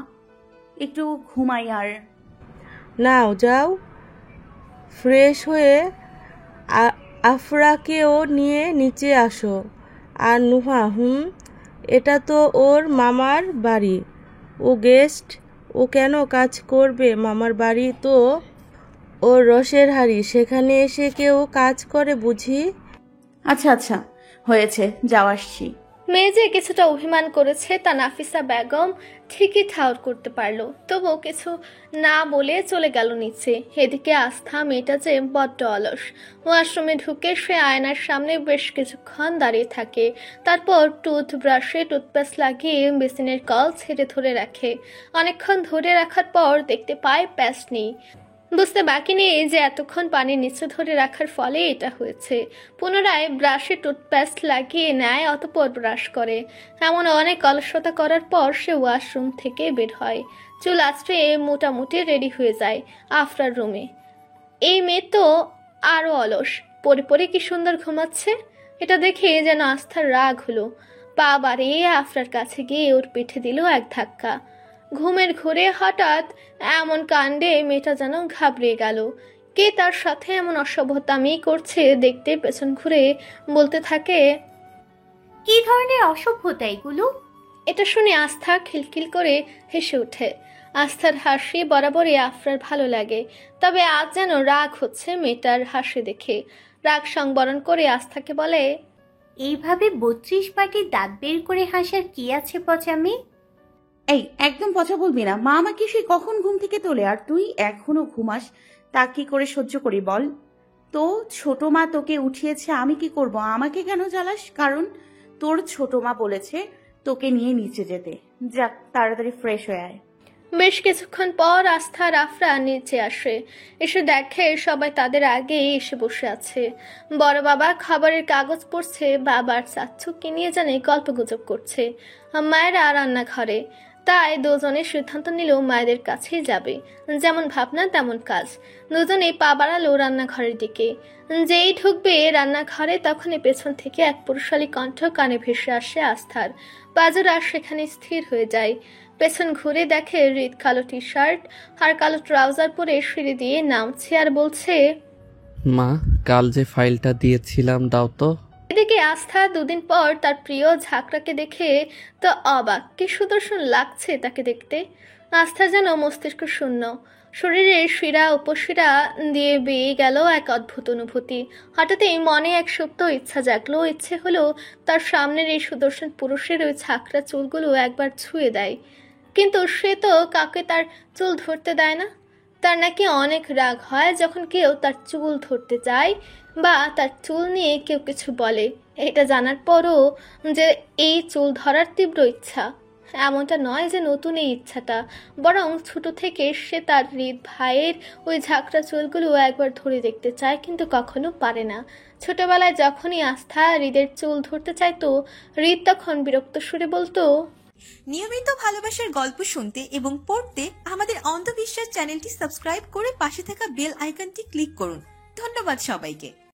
একটু ঘুমাই। আর নাও যাও, ফ্রেশ হয়ে আফরাকেও নিয়ে নিচে আসো। আর নুহা, এটা তো ওর মামার বাড়ি, ও গেস্ট, ও কেন কাজ করবে মামার বাড়ি? তো ওর রসের হাড়ি, সেখানে এসে কেউ কাজ করে বুঝি? আচ্ছা আচ্ছা হয়েছে, যাও আসছি। মেয়ে যে কিছুটা অভিমান করেছে তা নাফিসা বেগম ঠিকই ঠাউর করতে পারলো, তবুও কিছু না বলে চলে গেল নিচে। এদিকে আস্থা মেয়েটা যে বড্ড অলস। ওয়াশরুমে ঢুকে সে আয়নার সামনে বেশ কিছুক্ষণ দাঁড়িয়ে থাকে। তারপর টুথব্রাশে টুথপেস্ট লাগিয়ে বেসিনের কল ছেড়ে ধরে রাখে। অনেকক্ষণ ধরে রাখার পর দেখতে পায় পেস্ট নেই। বুঝতে বাকি নেই যে এতক্ষণ পানির নিচে ধরে রাখার ফলে এটা হয়েছে। পুনরায় ব্রাশে টুথপেস্ট লাগিয়ে নেয়, অতঃপর ব্রাশ করে। এমন অনেক অলসতা করার পর সে ওয়াশরুম থেকে বের হয়। চুল আঁচড়ে মোটামুটি রেডি হয়ে যায় আফরার রুমে। এই মেয়ে তো আরও অলস, পরে পরে কি সুন্দর ঘুমাচ্ছে। এটা দেখে যেন আস্থার রাগ হলো। পা বাড়িয়ে আফরার কাছে গিয়ে ওর পিঠে দিল এক ধাক্কা। ঘুমের ঘোরে হঠাৎ এমন কাণ্ডে মেয়েটা যেন ঘাবড়ে গেল। কে তার সাথে এমন অসভ্যতামি করছে দেখতে পেছন ঘুরে বলতে থাকে, কি ধরনের অসভ্যতা এগুলো? এটা শুনে আস্থা খিলখিল করে হেসে ওঠে। আস্থার হাসি বরাবরই আফরার ভালো লাগে, তবে আজ যেন রাগ হচ্ছে মেয়েটার হাসি দেখে। রাগ সংবরণ করে আস্থাকে বলে, এইভাবে 32 পাটি দাঁত বের করে হাসার কি আছে পচামি? এই একদম পচা বলবি না। মা আমাকে সে কখন ঘুম থেকে তোলে আর তুই এখনো ঘুমাস, তা কি করে সহ্য করি বল? তো ছোট মা তোকে উঠিয়েছে, আমি কি করব? আমাকে কেন জ্বালাস? কারণ তোর ছোট মা বলেছে তোকে নিয়ে নিচে যেতে। যাক, তাড়াতাড়ি ফ্রেশ হয়ে আয়। বেশ কিছুক্ষণ পর আস্থা আর আফরা নিচে আসে। এসে দেখে সবাই তাদের আগে এসে বসে আছে। বড় বাবা খাবারের কাগজ পড়ছে, বাবার চাচ্চুকে নিয়ে জানে গল্প গুজব করছে, মায়েরা রান্নাঘরে। তাই দুজনে সিদ্ধান্ত নিল মায়েদের কাছেই যাবে। যেমন ভাবনা তেমন কাজ। দুজনে পা বাড়ালো রান্নাঘরের দিকে। যেই ঢুকবে রান্নাঘরে তখনই পেছন থেকে এক পুরুষালী কণ্ঠ কানে ভেসে আসে আস্থার। বাজুরা সেখানে স্থির হয়ে যায়। পেছন ঘুরে দেখে হৃদ কালো টি শার্ট আর কালো ট্রাউজার পরে সিঁড়ি দিয়ে নামছে আর বলছে, মা, কাল যে ফাইলটা দিয়েছিলাম দাও তো। এদিকে আস্থা দুদিন পর তার প্রিয় ঝাঁকড়াকে দেখে তো অবাক, কি সুদর্শন লাগছে তাকে দেখতে। আস্থা যেন মস্তিষ্ক শূন্য, শরীরের শিরা উপশিরা দিয়ে বেয়ে গেল এক অদ্ভুত অনুভূতি। হঠাৎই মনে এক সুপ্ত ইচ্ছা জাগলো। ইচ্ছে হলো তার সামনের এই সুদর্শন পুরুষের ওই ঝাঁকড়া চুলগুলো একবার ছুঁয়ে দেয়, কিন্তু সে তো কাউকে তার চুল ধরতে দেয় না। তার নাকি অনেক রাগ হয় যখন কেউ তার চুল ধরতে চায় বা তার চুল নিয়ে কেউ কিছু বলে। এটা জানার পরও যে এই চুল ধরার তীব্র ইচ্ছা, এমনটা নয় যে নতুন এই ইচ্ছাটা, বরং ছোট থেকে সে তার হৃদ ভাইয়ের ওই ঝাঁকড়া চুলগুলো একবার ধরে দেখতে চায়, কিন্তু কখনো পারে না। ছোটবেলায় যখনই আস্থা হৃদের চুল ধরতে চাইতো, হৃদ তখন বিরক্ত সুরে বলতো, নিয়মিত ভালোবাসার গল্প শুনতে এবং পড়তে আমাদের অন্ধবিশ্বাস চ্যানেলটি সাবস্ক্রাইব করে পাশে থাকা বেল আইকনটি ক্লিক করুন। ধন্যবাদ সবাইকে।